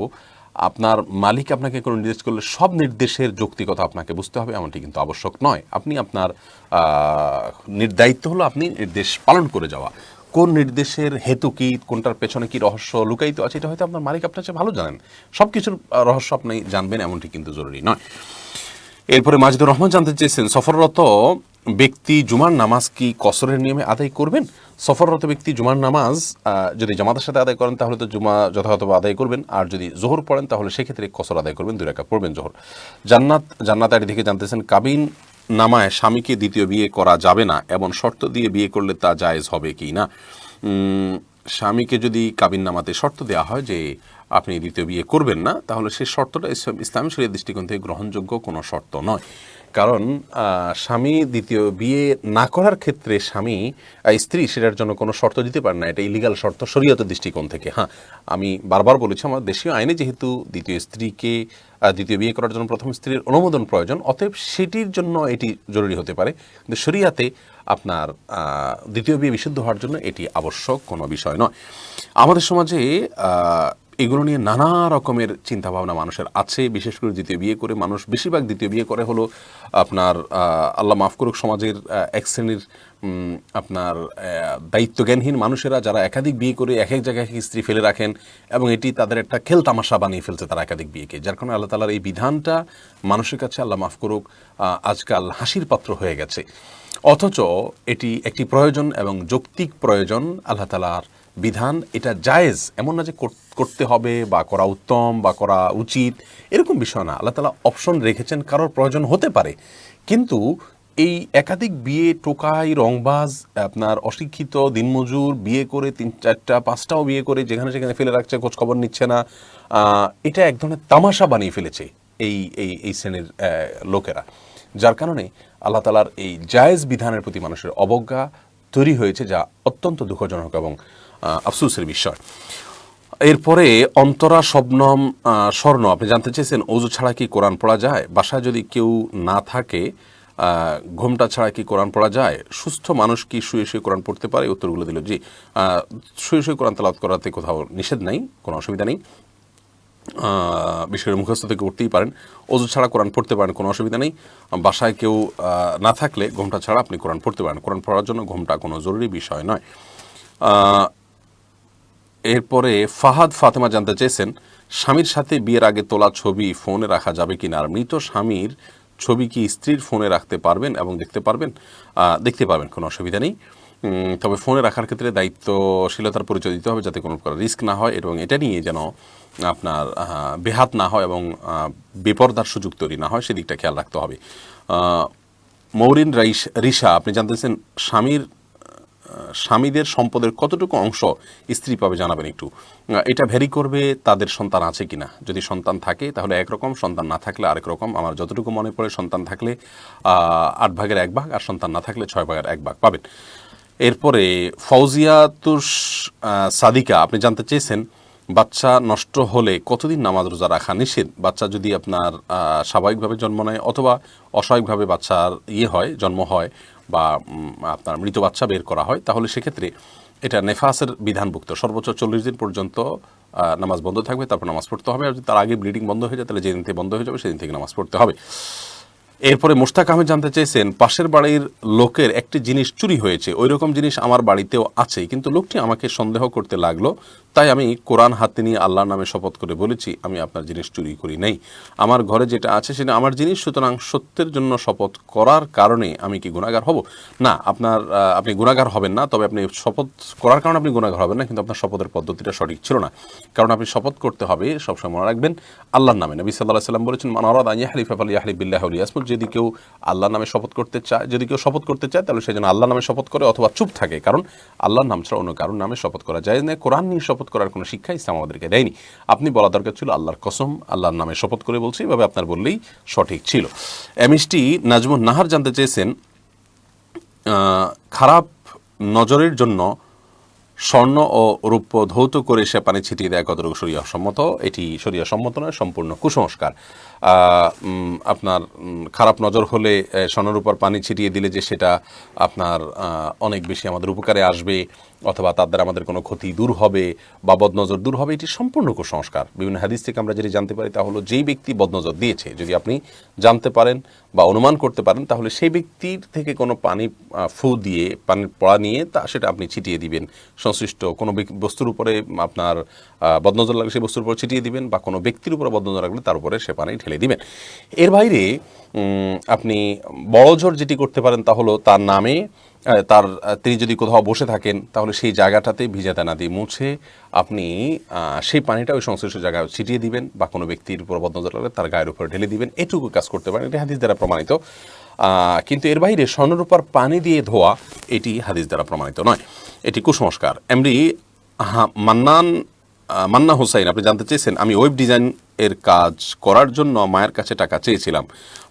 আপনার মালিক আপনাকে কোনো নির্দেশ করলে সব নির্দেশের যৌক্তিকতা আপনাকে বুঝতে হবে এমনটি কিন্তু আবশ্যক নয়। আপনি আপনার দায়িত্ব হলো আপনি নির্দেশ পালন করে যাওয়া। কোন নির্দেশের হেতু কি, কোনটার পেছনে কি রহস্য লুকায়িত আছে, এটা হয়তো আপনার মালিক আপনার চেয়ে ভালো জানেন। সব কিছুর রহস্য আপনি জানবেন এমনটি কিন্তু জরুরি নয়। এরপরে মাজিদুর রহমান জানতে চেয়েছেন সফররত ব্যক্তি জুমার নামাজ কি কসরের নিয়মে আদায় করবেন? সফররত ব্যক্তি জুমার নামাজ যদি জামাতের সাথে আদায় করেন তাহলে তো জুমা যথাযথভাবে আদায় করবেন, আর যদি জোহর পড়েন তাহলে সেক্ষেত্রে কসর আদায় করবেন, 2 রাকাত পড়বেন জোহর। জান্নাত আইডি থেকে জানতেছেন কাবিন নামায় স্বামীকে দ্বিতীয় বিয়ে করা যাবে না এমন শর্ত দিয়ে বিয়ে করলে তা জায়েজ হবে কি না? স্বামীকে যদি কাবিন নামাতে শর্ত দেওয়া হয় যে আপনি দ্বিতীয় বিয়ে করবেন না, তাহলে সেই শর্তটা ইসলামী শরীয়তের দৃষ্টিকোণ থেকে গ্রহণযোগ্য কোনো শর্ত নয়। কারণ স্বামী দ্বিতীয় বিয়ে না করার ক্ষেত্রে স্ত্রী সেটার জন্য কোনো শর্ত দিতে পারে না, এটা ইলিগাল শর্ত শরীয়তের দৃষ্টিকোণ থেকে। হ্যাঁ, আমি বারবার বলেছি আমার দেশীয় আইনে যেহেতু দ্বিতীয় বিয়ে করার জন্য প্রথম স্ত্রীর অনুমোদন প্রয়োজন, অতএব সেটির জন্য এটি জরুরি হতে পারে, কিন্তু শরিয়াতে আপনার দ্বিতীয় বিয়ে বিশুদ্ধ হওয়ার জন্য এটি আবশ্যক কোনো বিষয় নয়। আমাদের সমাজে এগুলো নিয়ে নানা রকমের চিন্তাভাবনা মানুষের আছে। বিশেষ করে দ্বিতীয় বিয়ে করে মানুষ বেশিরভাগ দ্বিতীয় বিয়ে করে হলো আপনার আল্লাহ মাফ করুক সমাজের এক শ্রেণীর আপনার দায়িত্বজ্ঞানহীন মানুষেরা, যারা একাধিক বিয়ে করে এক এক জায়গায় স্ত্রী ফেলে রাখেন এবং এটি তাদের একটা খেল তামাশা বানিয়ে ফেলছে তারা একাধিক বিয়েকে, যার কারণে আল্লাহ তাআলার এই বিধানটা মানুষের কাছে আল্লাহ মাফ করুক আজকাল হাসির পাত্র হয়ে গেছে। অথচ এটি একটি প্রয়োজন এবং যৌক্তিক প্রয়োজন। আল্লাহ তাআলার বিধান, এটা জায়েজ, এমন না যে করতে হবে বা করা উত্তম বা করা উচিত, এরকম বিষয় না। আল্লাহ তাআলা অপশন রেখেছেন, কারোর প্রয়োজন হতে পারে, কিন্তু এই একাধিক বিয়ে, টোকাই, রংবাজ, আপনার অশিক্ষিত দিনমজুর বিয়ে করে 3, 4টা 5টাও বিয়ে করে যেখানে সেখানে ফেলে রাখছে, খোঁজ খবর নিচ্ছে না, এটা এক ধরনের তামাশা বানিয়ে ফেলেছে এই শ্রেণীর লোকেরা, যার কারণে আল্লাহ তাআলার এই জায়েজ বিধানের প্রতি মানুষের অবজ্ঞা তৈরি হয়েছে, যা অত্যন্ত দুঃখজনক এবং আফসোসের বিষয়। এরপরে অন্তরা শবনম স্বর্ণ আপনি জানতে চেয়েছেন ওযু ছাড়া কি কোরআন পড়া যায়? বাসায় যদি কেউ না থাকে ঘোমটা ছাড়া কি কোরআন পড়া যায়? সুস্থ মানুষ কি শুয়ে শুয়ে কোরআন পড়তে পারে? উত্তরগুলো দিল জি, শুয়ে শুয়ে কোরআন তেলাওয়াত করাতে কোথাও নিষেধ নাই, কোনো অসুবিধা নেই। বিশেষ করে মুখস্থ থেকে উঠতেই পারেন। অজু ছাড়া কোরআন পড়তে পারেন, কোনো অসুবিধা নেই। বাসায় কেউ না থাকলে ঘোমটা ছাড়া আপনি কোরআন পড়তে পারেন। কোরআন পড়ার জন্য ঘোমটা কোনো জরুরি বিষয় নয়। এরপরে ফাহাদ ফাতেমা জানতে চেয়েছেন, স্বামীর সাথে বিয়ের আগে তোলা ছবি ফোনে রাখা যাবে কিনা, আর মৃত স্বামীর ছবি কি স্ত্রীর ফোনে রাখতে পারবেন এবং দেখতে পারবেন? দেখতে পারবেন, কোনো অসুবিধা নেই। তবে ফোনে রাখার ক্ষেত্রে দায়িত্বশীলতার পরিচয় দিতে হবে, যাতে কোনো প্রকার রিস্ক না হয় এবং এটা নিয়ে যেন আপনার বেহাত না হয় এবং বেপরদার সুযোগ তৈরি না হয়, সেদিকটা খেয়াল রাখতে হবে। মৌরিন রিশা আপনি জানতেছেন, স্বামীদের সম্পদের কতটুকু অংশ স্ত্রী পাবে জানাবেন একটু। এটা ভ্যারি করবে তাদের সন্তান আছে কিনা। যদি সন্তান থাকে তাহলে একরকম, সন্তান না থাকলে আরেক রকম। আমার যতটুকু মনে পড়ে সন্তান থাকলে 8 ভাগের 1 ভাগ, আর সন্তান না থাকলে 6 ভাগের 1 ভাগ পাবেন। এরপরে ফৌজিয়াতুস সাদিকা আপনি জানতে চেয়েছেন, বাচ্চা নষ্ট হলে কতদিন নামাজ রোজা রাখা নিষেধ? বাচ্চা যদি আপনার স্বাভাবিকভাবে জন্ম নেয় অথবা অস্বাভাবিকভাবে বাচ্চার জন্ম হয় বা আপনার মৃত বাচ্চা বের করা হয়, তাহলে সেক্ষেত্রে এটা নেফাসের বিধানভুক্ত। সর্বোচ্চ 40 দিন পর্যন্ত নামাজ বন্ধ থাকবে, তারপর নামাজ পড়তে হবে। আর যদি তার আগে ব্লিডিং বন্ধ হয়ে যায় তাহলে যেদিন থেকে বন্ধ হয়ে যাবে সেদিন থেকে নামাজ পড়তে হবে। এরপরে মোশতাক আহমেদ জানতে চেয়েছেন, পাশের বাড়ির লোকের একটি জিনিস চুরি হয়েছে, ওই রকম জিনিস আমার বাড়িতেও আছে, কিন্তু লোকটি আমাকে সন্দেহ করতে লাগলো, তাই আমি কোরআন হাতে নিয়ে আল্লাহর নামে শপথ করে বলেছি আমি আপনার জিনিস চুরি করি নাই, আমার ঘরে যেটা আছে সেটা আমার জিনিস, সুতরাং সত্যের জন্য শপথ করার কারণে আমি কি গুনাহগার হব? না, আপনি গুনাহগার হবেন না। তবে আপনি শপথ করার কারণে আপনি গুনাহগার হবেন না, কিন্তু আপনার শপথের পদ্ধতিটা সঠিক ছিল না। কারণ আপনি শপথ করতে হবে সবসময় মনে রাখবেন আল্লাহর নামে। নবী সাল্লাল্লাহু আলাইহি ওয়াসাল্লাম বলেছেন, মান আরাদা আন ইয়াহলিফা ফালইয়াহলিফ বিল্লাহি আও লিয়াসমুত। যদি কেউ আল্লাহর নামে শপথ করতে চায়, যদি কেউ শপথ করতে চায় তাহলে সে যেন আল্লাহর নামে শপথ করে অথবা চুপ থাকে, কারণ আল্লাহর নাম ছাড়া অন্য কারোর নামে শপথ করা যায় না। কোরআন নিয়ে শপথ করার কোনো শিক্ষা ইসলাম আমাদেরকে দেয়নি। আপনি বলা দরকার ছিল আল্লাহর কসম, আল্লাহর নামে শপথ করে বলছি, এভাবে আপনার বললেই সঠিক ছিল। এমএসটি নাজমুন নাহার জানতে চেয়েছেন, খারাপ নজরের জন্য স্বর্ণ ও রৌপ্য ধৌত করে সে পানি ছিটিয়ে দেয় কতটুকু শরিয়া সম্মত? এটি শরিয়া সম্মত নয়, সম্পূর্ণ কুসংস্কার। আপনার খারাপ নজর হলে স্বর্ণের উপর পানি ছিটিয়ে দিলে যে সেটা আপনার অনেক বেশি আমাদের উপকারে আসবে অথবা তার দ্বারা আমাদের কোনো ক্ষতি দূর হবে বা বদনজর দূর হবে, এটি সম্পূর্ণ কুসংস্কার। বিভিন্ন হাদিস থেকে আমরা যেটি জানতে পারি তা হলো, যেই ব্যক্তি বদনজর দিয়েছে যদি আপনি জানতে পারেন বা অনুমান করতে পারেন, তাহলে সেই ব্যক্তির থেকে কোনো পানি ফু দিয়ে পানির পড়া নিয়ে সেটা আপনি ছিটিয়ে দিবেন। সংশ্লিষ্ট কোনো বস্তুর উপরে আপনার বদনজর লাগলে সেই বস্তুর উপর ছিটিয়ে দিবেন, বা কোনো ব্যক্তির উপরে বদনজর লাগলে তার উপরে সে পানি ঢেলে দিবেন। এর বাইরে আপনি বড়জোর যেটি করতে পারেন তা হলো তার নামে তিনি যদি কোথাও বসে থাকেন তাহলে সেই জায়গাটাতে ভিজাতে না দিয়ে মুছে আপনি সেই পানিটা ওই সংশ্লিষ্ট জায়গায় ছিটিয়ে দিবেন, বা কোনো ব্যক্তির উপর বদনজর লাগলে তার গায়ের উপর ঢেলে দিবেন। এটুকু কাজ করতে পারেন, এটি হাদিস দ্বারা প্রমাণিত। কিন্তু এর বাইরে স্বর্ণের উপর পানি দিয়ে ধোয়া এটি হাদিস দ্বারা প্রমাণিত নয়, এটি কুসংস্কার। এমনি মান্না হোসাইন আপনি জানতে চেয়েছেন, আমি ওয়েব ডিজাইন এর কাজ করার জন্য মায়ের কাছে টাকা চেয়েছিলাম,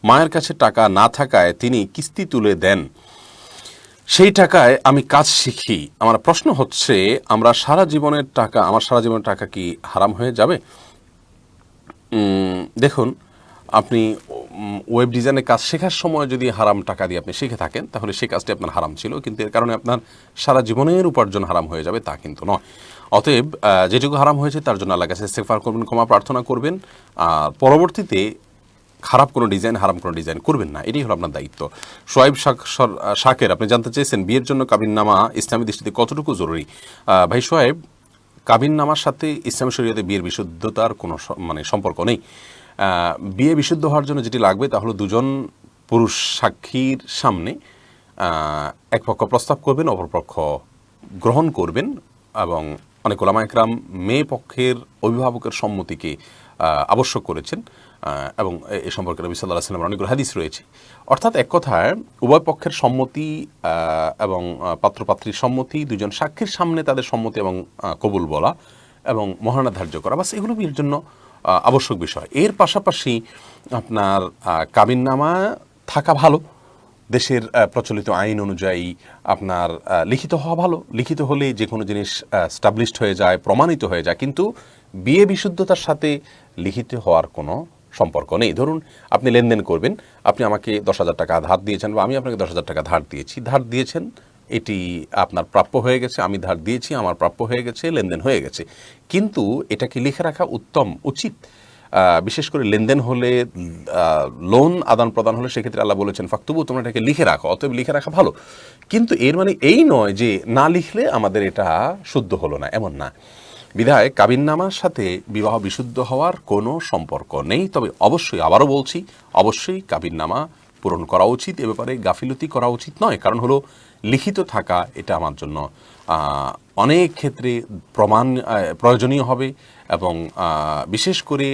মায়ের কাছে টাকা না থাকায় তিনি কিস্তি তুলে দেন, সেই টাকায় আমি কাজ শিখি। আমার প্রশ্ন হচ্ছে, আমার সারা জীবনের টাকা কি হারাম হয়ে যাবে? দেখুন, আপনি ওয়েব ডিজাইনের কাজ শেখার সময় যদি হারাম টাকা দিয়ে আপনি শিখে থাকেন তাহলে সেই কাজটি আপনার হারাম ছিল, কিন্তু এর কারণে আপনার সারা জীবনের উপার্জন হারাম হয়ে যাবে তা কিন্তু নয়। অতএব যেটুকু হারাম হয়েছে তার জন্য আল্লাহর কাছে ইস্তেগফার করবেন, ক্ষমা প্রার্থনা করবেন, আর পরবর্তীতে হারাম কোনো ডিজাইন করবেন না, এটাই হলো আপনার দায়িত্ব। সোয়াইব শাকের আপনি জানতে চেয়েছেন, বিয়ের জন্য কাবিননামা ইসলামী দৃষ্টিতে কতটুকু জরুরি? ভাই সোয়াইব, কাবিননামার সাথে ইসলামী শরীয়তে বিয়ের বিশুদ্ধতার কোনো সম্পর্ক নেই। বিয়ে বিশুদ্ধ হওয়ার জন্য যেটি লাগবে তা হলো দুজন পুরুষ সাক্ষীর সামনে এক পক্ষ প্রস্তাব করবেন, অপর পক্ষ গ্রহণ করবেন, এবং অনেক ওলামা একরাম মেয়ে পক্ষের অভিভাবকের সম্মতিকে আবশ্যক করেছেন, এবং এ সম্পর্কে নবী সাল্লাল্লাহু আলাইহি ওয়াসাল্লামের অনেকগুলো হাদিস রয়েছে। অর্থাৎ এক কথায় উভয় পক্ষের সম্মতি এবং পাত্রপাত্রীর সম্মতি, দুজন সাক্ষীর সামনে তাদের সম্মতি এবং কবুল বলা এবং মহারণা ধার্য করা, বাস এগুলো বিয়ের জন্য আবশ্যক বিষয়। এর পাশাপাশি আপনার কাবিননামা থাকা ভালো, দেশের প্রচলিত আইন অনুযায়ী আপনার লিখিত হওয়া ভালো। লিখিত হলে যে কোনো জিনিস স্টাবলিশড হয়ে যায়, প্রমাণিত হয়ে যায়, কিন্তু বিয়ে বিশুদ্ধতার সাথে লিখিত হওয়ার কোনো সম্পর্ক নেই। ধরুন আপনি লেনদেন করবেন, আপনি আমাকে 10,000 টাকা ধার দিয়েছেন বা আমি আপনাকে 10,000 টাকা ধার দিয়েছি, ধার দিয়েছেন এটি আপনার প্রাপ্য হয়ে গেছে, আমি ধার দিয়েছি, আমার প্রাপ্য হয়ে গেছে, লেনদেন হয়ে গেছে। কিন্তু এটাকে লিখে রাখা উচিত। বিশেষ করে লেনদেন হলে, লোন আদান প্রদান হলে সেক্ষেত্রে আল্লাহ বলেছেন ফাকতুবু, তোমরা এটাকে লিখে রাখো, অতএব লিখে রাখা ভালো। কিন্তু এর মানে এই নয় যে না লিখলে আমাদের এটা শুদ্ধ হলো না, এমন না। বিধায় কাবিননামার সাথে বিবাহ বিশুদ্ধ হওয়ার কোনো সম্পর্ক নেই। তবে অবশ্যই, আবারও বলছি, অবশ্যই কাবিননামা পূরণ করা উচিত। এ ব্যাপারে গাফিলতি করা উচিত নয়। কারণ হলো লিখিত থাকা এটা আমার জন্য অনেক ক্ষেত্রে প্রয়োজনীয় হবে। এবং বিশেষ করে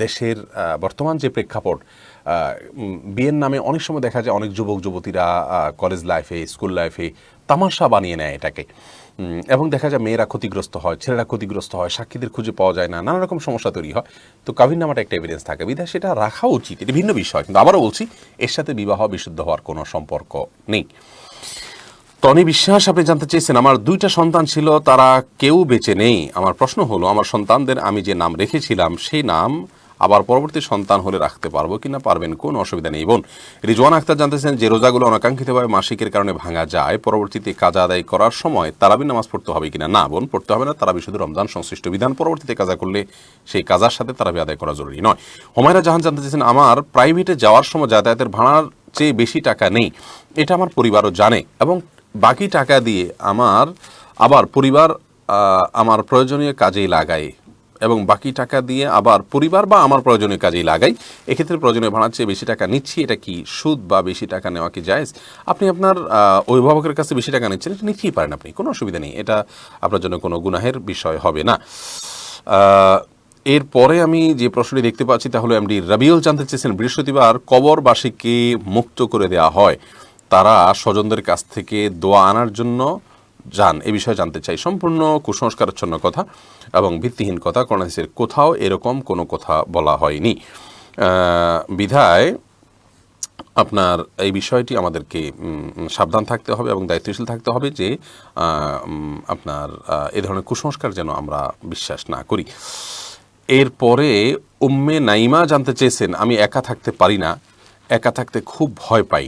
দেশের বর্তমান যে প্রেক্ষাপট, বিয়ের নামে অনেক সময় দেখা যায় অনেক যুবক যুবতীরা কলেজ লাইফে, স্কুল লাইফে তামাশা বানিয়ে নেয় এটাকে, এবং দেখা যায় মেয়েরা ক্ষতিগ্রস্ত হয়, ছেলেরা ক্ষতিগ্রস্ত হয়, সাক্ষীদের খুঁজে পাওয়া যায় না, নানা রকম সমস্যা তৈরি হয়। তো কাবিননামাটা একটা এভিডেন্স থাকে, বিধায় সেটা রাখা উচিত, এটা ভিন্ন বিষয়। কিন্তু আবারও বলছি, এর সাথে বিবাহ বিশুদ্ধ হওয়ার কোনো সম্পর্ক নেই। টনি বিশ্বাস, আপনি জানতে চেয়েছেন, আমার 2টা সন্তান ছিল, তারা কেউ বেঁচে নেই। আমার প্রশ্ন হলো, আমার সন্তানদের আমি যে নাম রেখেছিলাম সেই নাম আবার পরবর্তী সন্তান হলে রাখতে পারবো কিনা? পারবেন, কোনো অসুবিধা নেই বোন। রিজওয়ান আক্তার জানতেছেন, যে রোজাগুলো অনাকাঙ্ক্ষিতভাবে মাসিকের কারণে ভাঙা যায়, পরবর্তীতে কাজা আদায় করার সময় তারাবির নামাজ পড়তে হবে কিনা? না বোন, পড়তে হবে না। তারাবি শুধু রমজান সংশ্লিষ্ট বিধান, পরবর্তীতে কাজা করলে সেই কাজার সাথে তারাবি আদায় করা জরুরি নয়। হুমায়রা জাহান জানতে চেয়েছেন, আমার প্রাইভেটে যাওয়ার সময় যাতায়াতের ভাড়ার চেয়ে বেশি টাকা নেই, এটা আমার পরিবারও জানে, এবং বাকি টাকা দিয়ে আবার পরিবার আমার প্রয়োজনীয় কাজেই লাগায়, এবং বাকি টাকা দিয়ে আবার পরিবার বা আমার প্রয়োজনীয় কাজেই লাগাই। এক্ষেত্রে প্রয়োজনীয় ভাড়ার চেয়ে বেশি টাকা নিচ্ছি, এটা কি সুদ বা বেশি টাকা নেওয়া কি জায়েজ? আপনি আপনার অভিভাবকের কাছে বেশি টাকা নিচ্ছেন, এটা নিতেই পারেন আপনি, কোনো অসুবিধা নেই, এটা আপনার জন্য কোনো গুনাহের বিষয় হবে না। এরপরে আমি যে প্রশ্নটি দেখতে পাচ্ছি তা হলো এমডি রাবিউল জানতে চেয়েছেন, বৃহস্পতিবার কবরবাসীকে মুক্ত করে দেওয়া হয়, তারা স্বজনদের কাছ থেকে দোয়া আনার জন্য যান, এ বিষয়ে জানতে চাই। সম্পূর্ণ কুসংস্কারাচ্ছন্ন কথা এবং ভিত্তিহীন কথা, কোরআন হাদিসের কোথাও এরকম কোনো কথা বলা হয়নি। বিধায় আপনার এই বিষয়টি আমাদেরকে সাবধান থাকতে হবে এবং দায়িত্বশীল থাকতে হবে যে আপনার এ ধরনের কুসংস্কার যেন আমরা বিশ্বাস না করি। এরপরে উম্মে নাইমা জানতে চেয়েছেন, আমি একা থাকতে পারি না, একা থাকতে খুব ভয় পাই,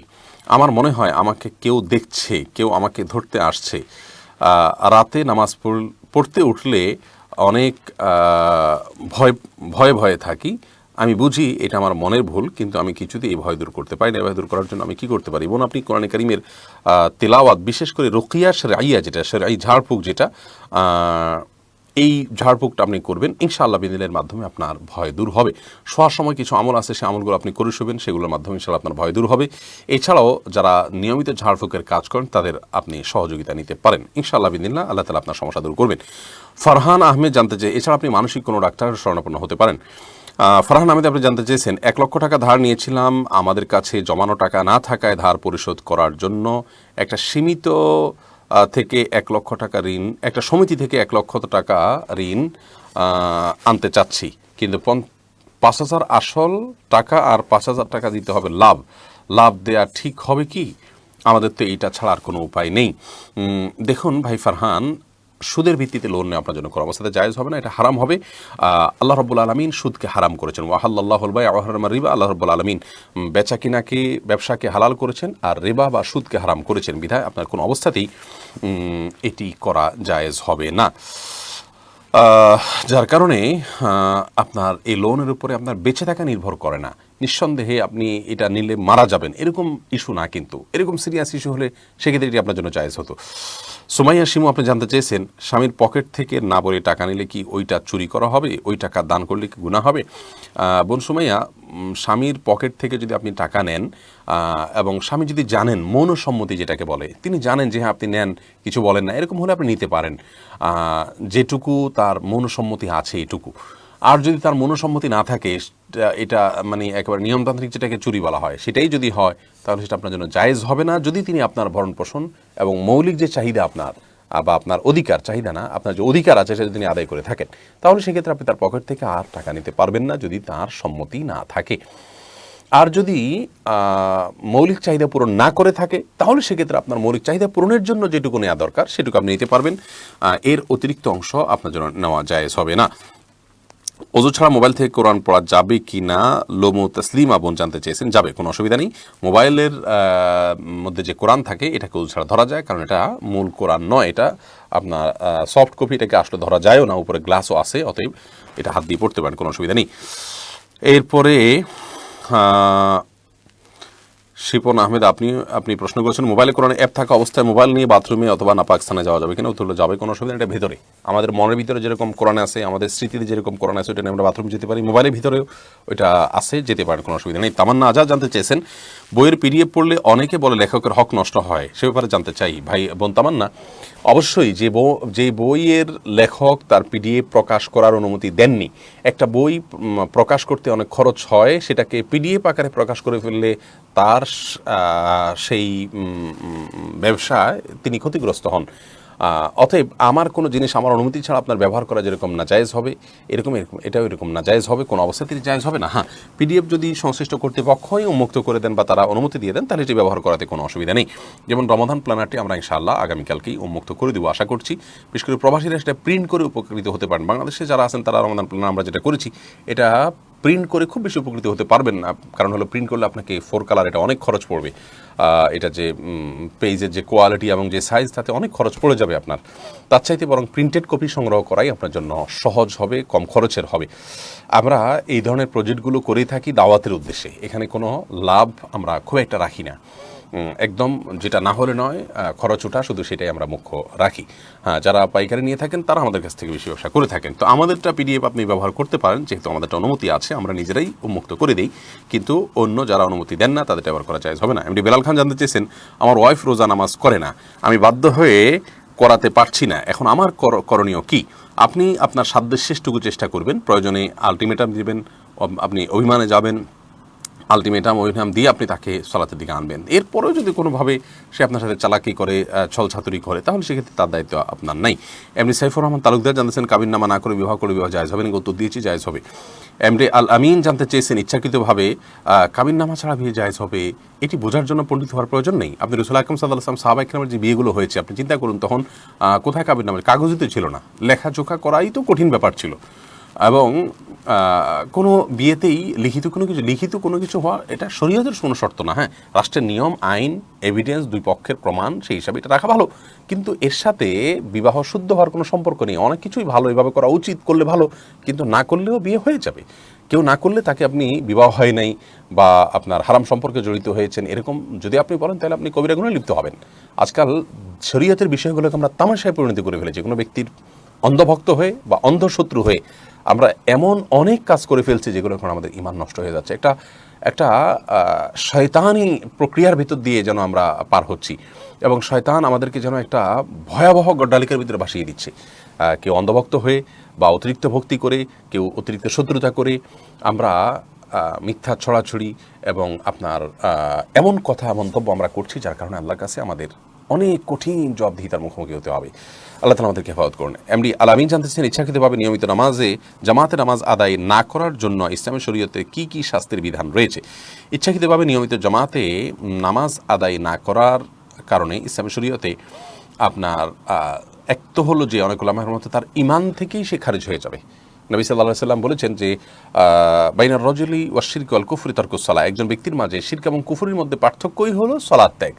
আমার মনে হয় আমাকে কেউ দেখছে, কেউ আমাকে ধরতে আসছে, রাতে নামাজ পড়তে উঠলে অনেক ভয়ে ভয়ে থাকি, আমি বুঝি এটা আমার মনের ভুল, কিন্তু আমি কিছুতেই এই ভয় দূর করতে পারি না। এই ভয় দূর করার জন্য আমি কি করতে পারি? এবং আপনি কোরআনে কারীমের তেলাওয়াত, বিশেষ করে রুকিয়া শরঈয়া, যেটা শরঈ ঝাড়ফুঁক, যেটা এই ঝাড়ফুঁকটা আপনি করবেন, ইনশাআল্লাহ বিদিনের মাধ্যমে আপনার ভয় দূর হবে। শোয়ার সময় কিছু আমল আছে, সেই আমলগুলো আপনি করে শুবেন, সেগুলোর মাধ্যমে ইনশাআল্লাহ আপনার ভয় দূর হবে। এছাড়াও যারা নিয়মিত ঝাড়ফুঁকের কাজ করেন তাদের আপনি সহযোগিতা নিতে পারেন, ইনশাআল্লাহ বিদিনিল্লাহ আল্লাহ তাআলা আপনার সমস্যা দূর করবেন। ফারহান আহমেদ জানতে চাই, এছাড়া আপনি মানসিক কোনো ডাক্তারের শরণাপন্ন হতে পারেন। ফারহান আহমেদ, আপনি জানতে চেয়েছেন, 1 লক্ষ টাকা ধার নিয়েছিলাম, আমাদের কাছে জমানো টাকা না থাকায় ধার পরিশোধ করার জন্য একটা সীমিত থেকে 1 লক্ষ টাকা ঋণ, একটা সমিতি থেকে 1 লক্ষ টাকা ঋণ আনতে চাচ্ছি, কিন্তু 5,000 আসল টাকা আর 5,000 টাকা দিতে হবে লাভ দেয়া ঠিক হবে কি? আমাদের তো এইটা ছাড়া আর কোনো উপায় নেই। দেখুন ভাই ফারহান, সুদের ভিত্তিতে লোন নেওয়া আপনার জন্য কোনো অবস্থাতে জায়েজ হবে না, এটা হারাম হবে। আল্লাহ রাব্বুল আলামিন সুদকে হারাম করেছেন, ওয়াহাল্লাল্লাহুল বাই'a ওয়া হারামার রিবা। আল্লাহ রাব্বুল আলামিন বেচা কিনাকে, ব্যবসাকে হালাল করেছেন আর রিবা বা সুদকে হারাম করেছেন, বিধায় আপনার কোনো অবস্থাতেই এটি করা জায়েজ হবে না। যার কারণে আপনার এই লোনের উপরে আপনার বেঁচে থাকা নির্ভর করে না। নিঃসন্দেহে আপনি এটা নিলে মারা যাবেন এরকম ইস্যু না, কিন্তু এরকম সিরিয়াস ইস্যু হলে সেক্ষেত্রে এটি আপনার জন্য জায়েজ হতো। সুমাইয়া শিমু, আপনি জানতে চেয়েছেন, স্বামীর পকেট থেকে না বলে টাকা নিলে কি ওইটা চুরি করা হবে? ওই টাকা দান করলে কি গুনাহ হবে? বোন সুমাইয়া, স্বামীর পকেট থেকে যদি আপনি টাকা নেন এবং স্বামী যদি জানেন, মৌনসম্মতি যেটাকে বলে, তিনি জানেন যে হ্যাঁ আপনি নেন, কিছু বলেন না, এরকম হলে আপনি নিতে পারেন, যেটুকু তার মৌনসম্মতি আছে এটুকু। আর যদি তার মনোসম্মতি না থাকে, এটা মানে একেবারে নিয়মতান্ত্রিক যেটাকে চুরি বলা হয়, সেটাই যদি হয়, তাহলে সেটা আপনার জন্য জায়েজ হবে না। যদি তিনি আপনার ভরণ পোষণ এবং মৌলিক যে চাহিদা আপনার, বা আপনার অধিকার, চাহিদা না, আপনার যে অধিকার আছে সেটা তিনি আদায় করে থাকেন, তাহলে সেক্ষেত্রে আপনি তার পকেট থেকে আর টাকা নিতে পারবেন না, যদি তার সম্মতি না থাকে। আর যদি মৌলিক চাহিদা পূরণ না করে থাকে, তাহলে সেক্ষেত্রে আপনার মৌলিক চাহিদা পূরণের জন্য যেটুকু নেওয়া দরকার সেটুকু আপনি নিতে পারবেন, এর অতিরিক্ত অংশ আপনার জন্য নেওয়া জায়েজ হবে না। ওযু ছাড়া মোবাইল থেকে কোরআন পড়া যাবে কি না, লোমো তসলিমা বোন জানতে চেয়েছেন। যাবে, কোনো অসুবিধা নেই। মোবাইলের মধ্যে যে কোরআন থাকে এটাকে ওযু ছাড়া ধরা যায়, কারণ এটা মূল কোরআন নয়, এটা আপনার সফট কপি, এটাকে আসলে ধরা যায়ও না, উপরে গ্লাসও আছে, অতএব এটা হাত দিয়ে পড়তে পারেন, কোনো অসুবিধা নেই। এরপরে শিপন আহমেদ, আপনি প্রশ্ন করেছেন মোবাইলে কোরআন অ্যাপ থাকা অবস্থায় মোবাইল নিয়ে বাথরুমে অথবা নাপাক স্থানে যাওয়া যাবে কিনা? উত্তর হলো যাবে, কোনো অসুবিধা নেই। এটা ভেতরে, আমাদের মনের ভিতরে যেরকম কোরআন আছে, আমাদের স্মৃতিতে যেরকম কোরআন আছে, ওইটা নিয়ে আমরা বাথরুম যেতে পারি, মোবাইলের ভিতরেও ওইটা আছে, যেতে পারেন, কোনো অসুবিধা নেই। তামান্না আজাদ জানতে চেয়েছেন বইয়ের পিডিএফ পড়লে অনেকে বলে লেখকের হক নষ্ট হয়, সে ব্যাপারে জানতে চাই। ভাই বোন তামান্না, অবশ্যই যে বইয়ের লেখক তার পিডিএফ প্রকাশ করার অনুমতি দেননি, একটা বই প্রকাশ করতে অনেক খরচ হয়, সেটাকে পিডিএফ আকারে প্রকাশ করে ফেললে তার সেই ব্যবসায় তিনি ক্ষতিগ্রস্ত হন। অতএব আমার কোনো জিনিস আমার অনুমতি ছাড়া আপনার ব্যবহার করা যেরকম নাজায়েজ হবে, এরকম এটাও এরকম নাজায়েজ হবে, কোনো অবস্থাতেই জায়েজ হবে না। হ্যাঁ, পিডিএফ যদি সংশ্লিষ্ট কর্তৃপক্ষই উন্মুক্ত করে দেন বা তারা অনুমতি দিয়ে দেন, তাহলে এটি ব্যবহার করাতে কোনো অসুবিধা নেই। যেমন রমাদান প্ল্যানারটি আমরা ইনশাআল্লাহ আগামীকালকেই উন্মুক্ত করে দেবো আশা করছি। বিশেষ করে প্রবাসীরা সেটা প্রিন্ট করে উপকৃত হতে পারেন। বাংলাদেশে যারা আছেন তারা রমাদান প্ল্যানার আমরা যেটা করেছি, এটা প্রিন্ট করে খুব বেশি উপকৃত হতে পারবেন না, কারণ হলো প্রিন্ট করলে আপনাকে 4 কালার, এটা অনেক খরচ পড়বে। এটা যে পেজের যে কোয়ালিটি এবং যে সাইজ, তাতে অনেক খরচ পড়ে যাবে আপনার। তার চাইতে বরং প্রিন্টেড কপি সংগ্রহ করাই আপনার জন্য সহজ হবে, কম খরচের হবে। আমরা এই ধরনের প্রজেক্টগুলো করেই থাকি দাওয়াতের উদ্দেশ্যে, এখানে কোনো লাভ আমরা খুব একটা রাখি না, একদম যেটা না হলে নয়, খরচ ওঠা, শুধু সেটাই আমরা মুখ্য রাখি। হ্যাঁ, যারা পাইকারি নিয়ে থাকেন তারা আমাদের কাছ থেকে বেশি ব্যবসা করে থাকেন। তো আমাদেরটা পিডিএফ আপনি ব্যবহার করতে পারেন, যেহেতু আমাদেরটা অনুমতি আছে, আমরা নিজেরাই উন্মুক্ত করে দিই, কিন্তু অন্য যারা অনুমতি দেন না তাদের ব্যবহার করা জায়েজ হবে না। এমডি বেলাল খান জানতে চেয়েছেন আমার ওয়াইফ রোজা নামাজ করে না, আমি বাধ্য হয়ে করাতে পারছি না, এখন আমার করণীয় কি? আপনি আপনার সাধ্যের শেষটুকু চেষ্টা করবেন, প্রয়োজনে আলটিমেটাম দিবেন, আপনি অভিমানে যাবেন, আলটিমেটাম দিয়ে আপনি তাকে সালাতের দিকে আনবেন। এরপরেও যদি কোনোভাবে সে আপনার সাথে চালাকি করে, ছলছাতুরি করে, তাহলে সেক্ষেত্রে তার দায়িত্ব আপনার নাই। এমনি সাইফুর রহমান তালুকদার জানতেছেন কাবিননামা না করে বিবাহ জায়েজ হবে না? উত্তর দিয়েছি জায়েজ হবে। এমডি আল আমিন জানতে চেয়েছেন ইচ্ছাকৃতভাবে কাবিননামা ছাড়া বিয়ে জায়েজ হবে, এটি বোঝার জন্য পণ্ডিত হওয়ার প্রয়োজন নেই। আপনি রাসূল আকরাম সাল্লাল্লাহু আলাইহি ওয়াসাল্লাম সাহাবা ইকরামের যে বিয়েগুলো হয়েছে, আপনি চিন্তা করুন, তখন কোথায় কাবিননামা? কাগজই তো ছিল না, লেখাজোখা করাই তো কঠিন ব্যাপার ছিল। এবং কোনো বিয়েতেই লিখিত কোনো কিছু হওয়া, এটা শরীয়তের কোনো শর্ত না। হ্যাঁ, রাষ্ট্রের নিয়ম, আইন, এভিডেন্স, দুই পক্ষের প্রমাণ, সেই হিসাবে এটা রাখা ভালো, কিন্তু এর সাথে বিবাহ শুদ্ধ হওয়ার কোনো সম্পর্ক নেই। অনেক কিছুই ভালো, এভাবে করা উচিত, করলে ভালো, কিন্তু না করলেও বিয়ে হয়ে যাবে। কেউ না করলে তাকে আপনি বিবাহ হয় নাই বা আপনার হারাম সম্পর্কে জড়িত হয়েছেন এরকম যদি আপনি বলেন, তাহলে আপনি কবিরা গুনাহে লিপ্ত হবেন। আজকাল শরীয়তের বিষয়গুলোকে আমরা তামাশায় পরিণতি করে ফেলেছি। কোনো ব্যক্তির অন্ধভক্ত হয়ে বা অন্ধশত্রু হয়ে আমরা এমন অনেক কাজ করে ফেলছি যেগুলো এখন আমাদের ঈমান নষ্ট হয়ে যাচ্ছে। একটা শয়তানি প্রক্রিয়ার ভিতর দিয়ে যেন আমরা পার হচ্ছি, এবং শয়তান আমাদেরকে যেন একটা ভয়াবহ গড্ডালিকার ভিতরে ভাসিয়ে দিচ্ছে। কেউ অন্ধভক্ত হয়ে বা অতিরিক্ত ভক্তি করে, কেউ অতিরিক্ত শত্রুতা করে, আমরা মিথ্যা ছড়াছড়ি এবং আপনার এমন কথা মন্তব্য আমরা করছি, যার কারণে আল্লাহর কাছে আমাদের অনেক কঠিন জবাবদিহিতার মুখোমুখি হতে হবে। আল্লাহ তাআলা আমাদেরকে হেফাজত করুন। এমডি আলামিন জানতেছেন ইচ্ছাকৃতভাবে নিয়মিত জামাতে নামাজ আদায় না করার জন্য ইসলামী শরীয়তে কি কি শাস্তির বিধান রয়েছে? ইচ্ছাকৃতভাবে নিয়মিত জামাতে নামাজ আদায় না করার কারণে ইসলামী শরীয়তে আপনার এক তো হলো যে অনেক উলামার মতে তার ঈমান থেকেই সে খারিজ হয়ে যাবে। নবী সাল্লাল্লাহু আলাইহি ওয়াসাল্লাম বলেছেন যে বাইনার রাজুলি ওয়াশ শিরকি ওয়াল কুফরি তারকুস সালাহ, একজন ব্যক্তির মাঝে শিরক এবং কুফরির মধ্যে পার্থক্যই হলো সালাত ত্যাগ।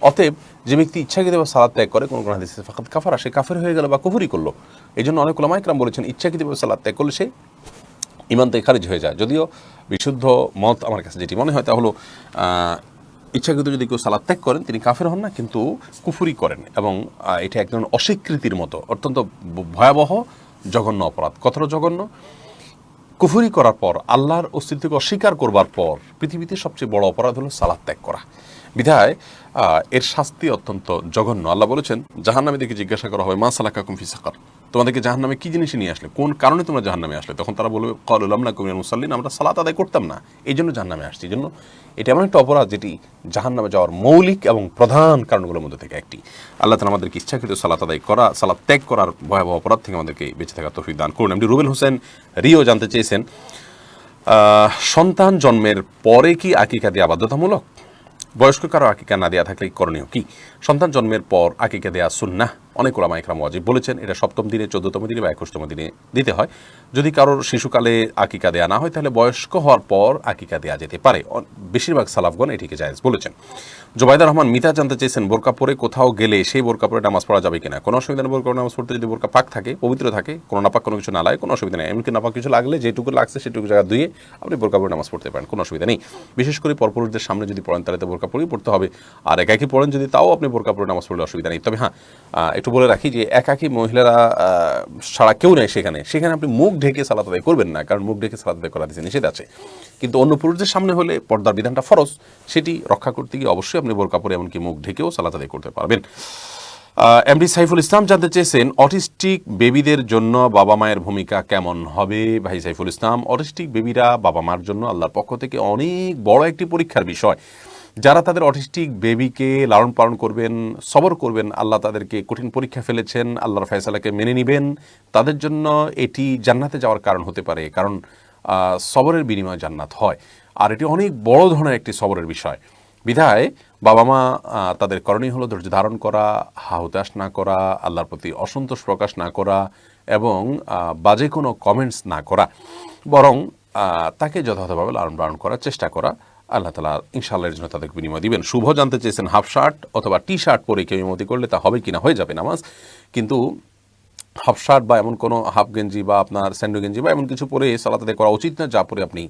অতএব যে ব্যক্তি ইচ্ছাকৃতভাবে সালাত ত্যাগ করে, কোন কোন হাদিসে ফাকাত কাফারা, সে কাফের হয়ে গেল বা কুফরি করলো। এই জন্য অনেক উলামা ইকরাম বলেছেন ইচ্ছাকৃতভাবে সালাত ত্যাগ করলে সে ঈমান থেকে খারিজ হয়ে যায়। যদিও বিশুদ্ধ মত আমার কাছে যেটি মনে হয় তা হলো ইচ্ছাকৃত যদি কেউ সালাত ত্যাগ করেন তিনি কাফের হন না, কিন্তু কুফরি করেন, এবং এটা এক ধরনের অস্বীকৃতির মতো অত্যন্ত ভয়াবহ জঘন্য অপরাধ। কতটা জঘন্য? কুফরি করার পর, আল্লাহর অস্তিত্বকে অস্বীকার করবার পর পৃথিবীতে সবচেয়ে বড় অপরাধ হলো সালাত ত্যাগ করা। বিধায় এর শাস্তি অত্যন্ত জঘন্য। আল্লাহ বলেছেন জাহান্নামে দেখে জিজ্ঞাসা করা হবে মা সালাকাকুম ফি সাকার, তোমাদেরকে জাহান্নামে কি জিনিস নিয়ে আসলে, কোন কারণে তোমরা জাহান্নামে আসলে? তখন তারা বলবে ক্বালু লাম নাকু মিনাল মুসাল্লিন, আমরা সালাত আদায় করতাম না, এই জন্য জাহান্নামে আসছি। এই জন্য এটা এমন একটা অপরাধ যেটি জাহান্নামে যাওয়ার মৌলিক এবং প্রধান কারণগুলোর মধ্যে থেকে একটি। আল্লাহ তাআলা আমাদেরকে ইচ্ছাকৃত সালাত ত্যাগ করার ভয়াবহ অপরাধ থেকে আমাদেরকে বেঁচে থাকার তৌফিক দান করুন। এমডি রুবেল হোসেন রিও জানতে চেয়েছেন সন্তান জন্মের পরে কি আকিকা দেওয়া বাধ্যতামূলক? বয়স্ক কারো আকিকা না দেওয়া থাকলে করণীয় কি? সন্তান জন্মের পর আকিকা দেওয়া সুন্নাহ, অনেক ওলামা ইকরাম ওয়াজিব বলেছেন। এটা 7ম দিনে, 14তম দিনে বা 21তম দিনে দিতে হয়। যদি কারোর শিশুকালে আকিকা দেয়া না হয় তাহলে বয়স্ক হওয়ার পর আকিকা দেয়া যেতে পারে। বেশিরভাগ সালাফগণ এটিকে জায়েজ বলেছেন। জুবাইদা রহমান মিতা জানতে চেয়েছেন, বোরকা পরে কোথাও গেলে সেই বোরকা পরে নামাজ পড়া যাবে কিনা? কোনো অসুবিধা নেই। বোরকা নামাজ পড়তে যদি বোরকা পাক থাকে, পবিত্র থাকে, কোনো নাপাক কোনো কিছু না লাগে, কোনো অসুবিধা নেই। এমনকি নাপাক কিছু লাগলে যেটুকু লাগছে সেটুকু জায়গা ধুয়ে আপনি বোরকা পরে নামাজ পড়তে পারেন, কোনো অসুবিধা নেই। বিশেষ করে পরপুরুষদের সামনে যদি পড়েন তাহলে তো বোরকা পরেই পড়তে হবে। আর একাকি পড়েন যদি, তাও আপনি বোরকা পরে নামাজ পড়লে অসুবিধা নেই। তবে হ্যাঁ, একটু বলে রাখি যে একাকি মহিলারা ছাড়া কেউ নেই সেখানে আপনি মুখ ঢেকে সালাত আদায় করবেন না, কারণ মুখ ঢেকে সালাত আদায় করা দিতে নিষেধ আছে। কিন্তু অন্য পুরুষদের সামনে হলে পর্দার বিধানটা ফরজ, সেটি রক্ষা করতে গিয়ে অবশ্যই আপনি বোরকা পরে এমনকি মুখ ঢেকেও সালাত আদায় করতে পারবেন। এমডি সাইফুল ইসলাম জানতে চেয়েছেন, অটিস্টিক বেবিদের জন্য বাবা মায়ের ভূমিকা কেমন হবে? ভাই সাইফুল ইসলাম, অটিস্টিক বেবিরা বাবা মার জন্য আল্লাহর পক্ষ থেকে অনেক বড় একটি পরীক্ষার বিষয়। যারা তাদের অটিস্টিক বেবিকে লালন পালন করবেন, সবর করবেন, আল্লাহ তাদেরকে কঠিন পরীক্ষা ফেলেছেন, আল্লাহর ফয়সালাকে মেনে নেবেন, তাদের জন্য এটি জান্নাতে যাওয়ার কারণ হতে পারে। কারণ সবরের বিনিময়ে জান্নাত হয়, আর এটি অনেক বড় ধরনের একটি সবরের বিষয়। বিধায় বাবা মা তাদের করণীয় হলো ধৈর্য ধারণ করা, হাহুতাশ না করা, আল্লাহর প্রতি অসন্তোষ প্রকাশ না করা এবং বাজে কোনো কমেন্টস না করা, বরং তাকে যথাযথভাবে লালন পালন করার চেষ্টা করা। আল্লাহ তাআলা ইনশাআল্লাহ এর জন্য তাদেরকে বিনিময় দিবেন। শুভ জানতে চেয়েছেন, হাফ শার্ট অথবা টি শার্ট পরে কেউ ইমামতি করলে তা হবে কিনা? হয়ে যাবে নামাজ, কিন্তু হাফ শার্ট বা এমন কোনো হাফ গেঞ্জি বা আপনার স্যান্ডো গেঞ্জি বা এমন কিছু পরে সালাত আদায় করা উচিত না, যা পরে আপনি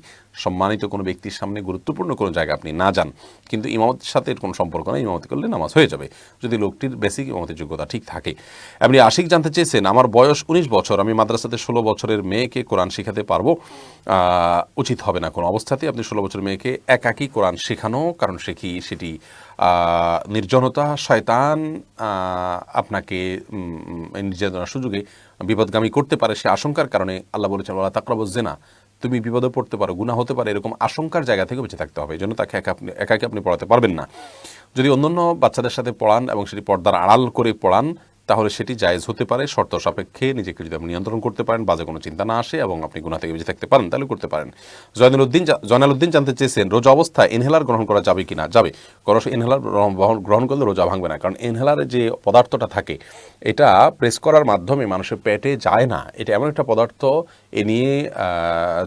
সম্মানিত কোনো ব্যক্তির সামনে গুরুত্বপূর্ণ কোনো জায়গায় আপনি না যান। কিন্তু ইমামতির সাথে এর কোনো সম্পর্ক নেই, ইমামতি করলে নামাজ হয়ে যাবে যদি লোকটির বেসিক ইমামতির যোগ্যতা ঠিক থাকে। আপনি আশিক জানতে চেয়েছেন, আমার বয়স 19 বছর, আমি মাদ্রাসাতে 16 বছরের মেয়েকে কোরআন শেখাতে পারবো? উচিত হবে না কোনো অবস্থাতেই আপনি 16 বছরের মেয়েকে একাকী কোরআন শেখানো, কারণ সেটি নির্জনতা, শয়তান আপনাকে নির্যাতনার সুযোগে বিপদগামী করতে পারে। সে আশঙ্কার কারণে আল্লাহ বলেছেন, ওয়ালা তাকরাবুজ জিনা, তুমি বিপদে পড়তে পারো, গুনাহ হতে পারে, এরকম আশঙ্কার জায়গা থেকে বেঁচে থাকতে হবে। এই জন্য তাকে একাকে আপনি পড়াতে পারবেন না। যদি অন্যান্য বাচ্চাদের সাথে পড়ান এবং সেটি পর্দার আড়াল করে পড়ান, তাহলে সেটি জায়েজ হতে পারে, শর্ত সাপেক্ষে নিজেকে যদি আপনি নিয়ন্ত্রণ করতে পারেন, বাজে কোনো চিন্তা না আসে এবং আপনি গুনাহ থেকে বেঁচে থাকতে পারেন, তাহলে করতে পারেন। জয়নালউদ্দিন জানতে চেয়েছেন, রোজা অবস্থায় ইনহেলার গ্রহণ করা যাবে কিনা? যাবে। ইনহেলার গ্রহণ করলে রোজা ভাঙবে না, কারণ ইনহেলারের যে পদার্থটা থাকে এটা প্রেস করার মাধ্যমে মানুষের পেটে যায় না। এটা এমন একটা পদার্থ, এ নিয়ে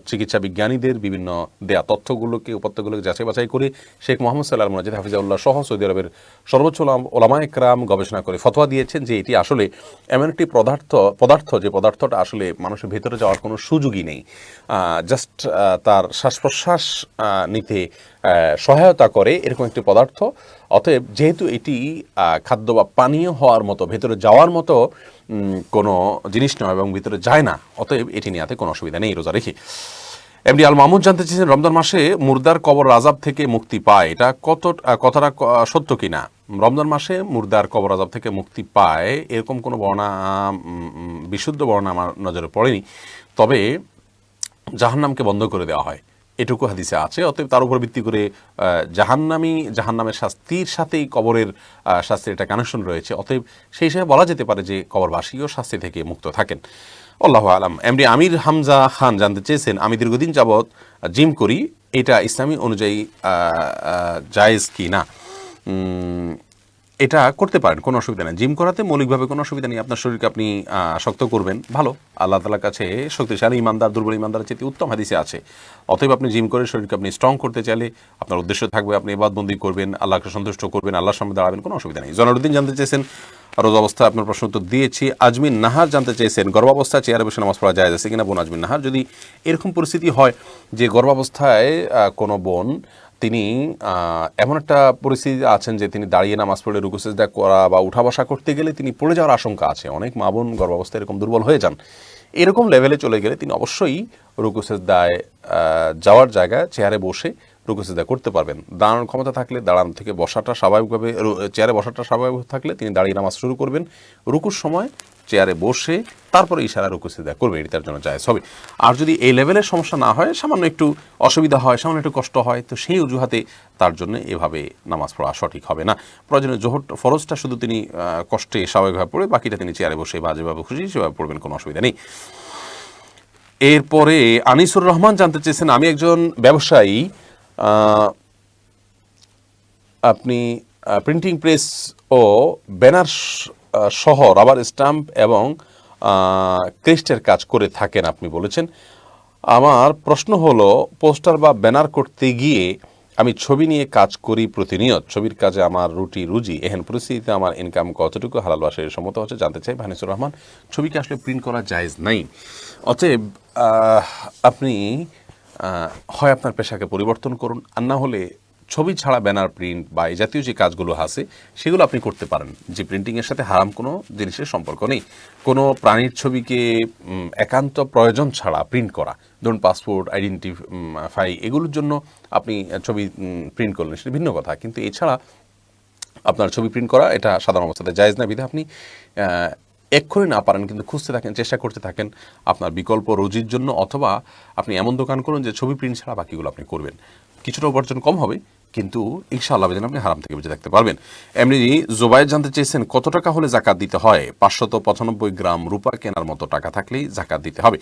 চিকিৎসা বিজ্ঞানীদের বিভিন্ন দেয়া তথ্যগুলোকে, উপাত্তগুলোকে যাচাই বাছাই করে শেখ মোহাম্মদ সাল্লাহ মুনাজিদ হাফিজাউল্লাহ সহ সৌদি আরবের সর্বোচ্চ ওলামা একরাম গবেষণা করে ফতোয়া দিয়েছেন যে এটি আসলে এমন একটি পদার্থ যে পদার্থটা আসলে মানুষের ভেতরে যাওয়ার কোনো সুযোগই নেই, জাস্ট তার শ্বাস প্রশ্বাস নিতে সহায়তা করে, এরকম একটি পদার্থ। অতএব যেহেতু এটি খাদ্য বা পানীয় হওয়ার মতো, ভেতরে যাওয়ার মতো কোনো জিনিস নয় এবং ভিতরে যায় না, অতএব এটি নেওয়াতে কোনো অসুবিধা নেই রোজা রেখে। এমডি আল মাহমুদ জানতে চেয়েছেন, রমজান মাসে মুর্দার কবর আযাব থেকে মুক্তি পায়, এটা কতটা সত্য কিনা? রমজান মাসে মুর্দার কবর আযাব থেকে মুক্তি পায় এরকম কোনো বর্ণনা, বিশুদ্ধ বর্ণনা আমার নজরে পড়েনি। তবে জাহান্নামকে বন্ধ করে দেওয়া হয়, এটুকু হাদিসে আছে। অতএব তার উপর ভিত্তি করে জাহান্নামের শাস্তির সাথেই কবরের শাস্তির একটা কানেকশন রয়েছে। অতএব সেই হিসেবে বলা যেতে পারে যে কবরবাসীও শাস্তি থেকে মুক্ত থাকেন। আল্লাহু আলাম। এমডি আমির হামজা খান জানতে চেয়েছেন, আমি দীর্ঘদিন যাবৎ জিম করি, এটা ইসলামী অনুযায়ী জায়েজ কি না? এটা করতে পারেন, কোনো অসুবিধা নেই। জিম করাতে মৌলিকভাবে কোনো অসুবিধা নেই। আপনার শরীরকে আপনি শক্ত করবেন, ভালো। আল্লাহ তাআলার কাছে শক্তিশালী ইমানদার দুর্বল ইমানদারের চেয়ে উত্তম হাদিসে আছে। অতএব আপনি জিম করে শরীরকে আপনি স্ট্রং করতে চাইলে আপনার উদ্দেশ্য থাকবে আপনি ইবাদতবন্দি করবেন, আল্লাহকে সন্তুষ্ট করবেন, আল্লাহর সামনে দাঁড়াবেন, কোনো অসুবিধা নেই। জয়নালউদ্দিন জানতে চেয়েছেন, রোজা অবস্থায় আপনার প্রশ্ন উত্তর দিয়েছি। আজমিন নাহার জানতে চেয়েছেন, গর্ভাবস্থায় চেয়ারে বসে নামাজ পড়া যায় আছে কিনা? বোন আজমিন নাহার, যদি এরকম পরিস্থিতি হয় যে গর্ভাবস্থায় কোনো বোন তিনি এমন একটা পরিস্থিতি আছেন যে তিনি দাঁড়িয়ে নামাজ পড়ে রুকু সিজদা করা বা উঠা বসা করতে গেলে তিনি পড়ে যাওয়ার আশঙ্কা আছে। অনেক মা বোন গর্ভাবস্থায় এরকম দুর্বল হয়ে যান। এরকম লেভেলে চলে গেলে তিনি অবশ্যই রুকু সিজদায় যাওয়ার জায়গায় চেয়ারে বসে রুকু সিজদা করতে পারবেন। দাঁড়ানোর ক্ষমতা থাকলে দাঁড়ানো থেকে বসাটা স্বাভাবিকভাবে, চেয়ারে বসাটা স্বাভাবিক থাকলে তিনি দাঁড়িয়ে নামাজ শুরু করবেন। রুকুর সময় চেয়ারে বসে তারপরে ইশারা রুকু সিজদা করবে, এটি তার জন্য জায়েজ হবে। আর যদি এই লেভেলের সমস্যা না হয়, সামান্য একটু অসুবিধা হয়, সামান্য একটু কষ্ট হয়, তো সেই অজুহাতে তার জন্য এভাবে নামাজ পড়া সঠিক হবে না। প্রয়োজনে জোহর ফরজটা শুধু তিনি কষ্টে স্বাভাবিকভাবে পড়ে, বাকিটা তিনি চেয়ারে বসে বা যেভাবে খুশি সেভাবে পড়বেন, কোনো অসুবিধা নেই। এরপরে আনিসুর রহমান জানতে চেয়েছেন, আমি একজন ব্যবসায়ী, আপনি প্রিন্টিং প্রেস ও ব্যানার সহ রাবার স্ট্যাম্প এবং ক্রেস্টের কাজ করে থাকেন আপনি বলেছেন। আমার প্রশ্ন হলো, পোস্টার বা ব্যানার করতে গিয়ে আমি ছবি নিয়ে কাজ করি প্রতিনিয়ত, ছবির কাজে আমার রুটি রুজি, এহেন পরিস্থিতিতে আমার ইনকাম কতটুকু হালাল বা সম্মত হচ্ছে জানতে চাই। ভানিসুর রহমান, ছবিকে আসলে প্রিন্ট করা জায়েজ নাই। অতএব আপনি হয় আপনার পেশাকে পরিবর্তন করুন, আর না হলে ছবি ছাড়া ব্যানার প্রিন্ট বা এই জাতীয় যে কাজগুলো আছে সেগুলো আপনি করতে পারেন, যে প্রিন্টিংয়ের সাথে হারাম কোনো জিনিসের সম্পর্ক নেই। কোনো প্রাণীর ছবিকে একান্ত প্রয়োজন ছাড়া প্রিন্ট করা, ধরুন পাসপোর্ট, আইডেন্টিফাই, এগুলোর জন্য আপনি ছবি প্রিন্ট করলেন, সেটা ভিন্ন কথা। কিন্তু এছাড়া আপনার ছবি প্রিন্ট করা এটা সাধারণ অবস্থাতে জায়েজ না। বিধে আপনি এক্ষুনি না পারেন কিন্তু খুঁজতে থাকেন, চেষ্টা করতে থাকেন আপনার বিকল্প রুজির জন্য, অথবা আপনি এমন দোকান করুন যে ছবি প্রিন্ট ছাড়া বাকিগুলো আপনি করবেন। কিছুটা উপার্জন কম হবে, কিন্তু ইনশাআল্লাহ যেন আপনি হারাম থেকে বেঁচে থাকতে পারবেন। এমনি জোবায়ের জানতে চেয়েছেন কত টাকা হলে জাকাত দিতে হয়? 595 গ্রাম রূপা কেনার মতো টাকা থাকলেই জাকাত দিতে হবে।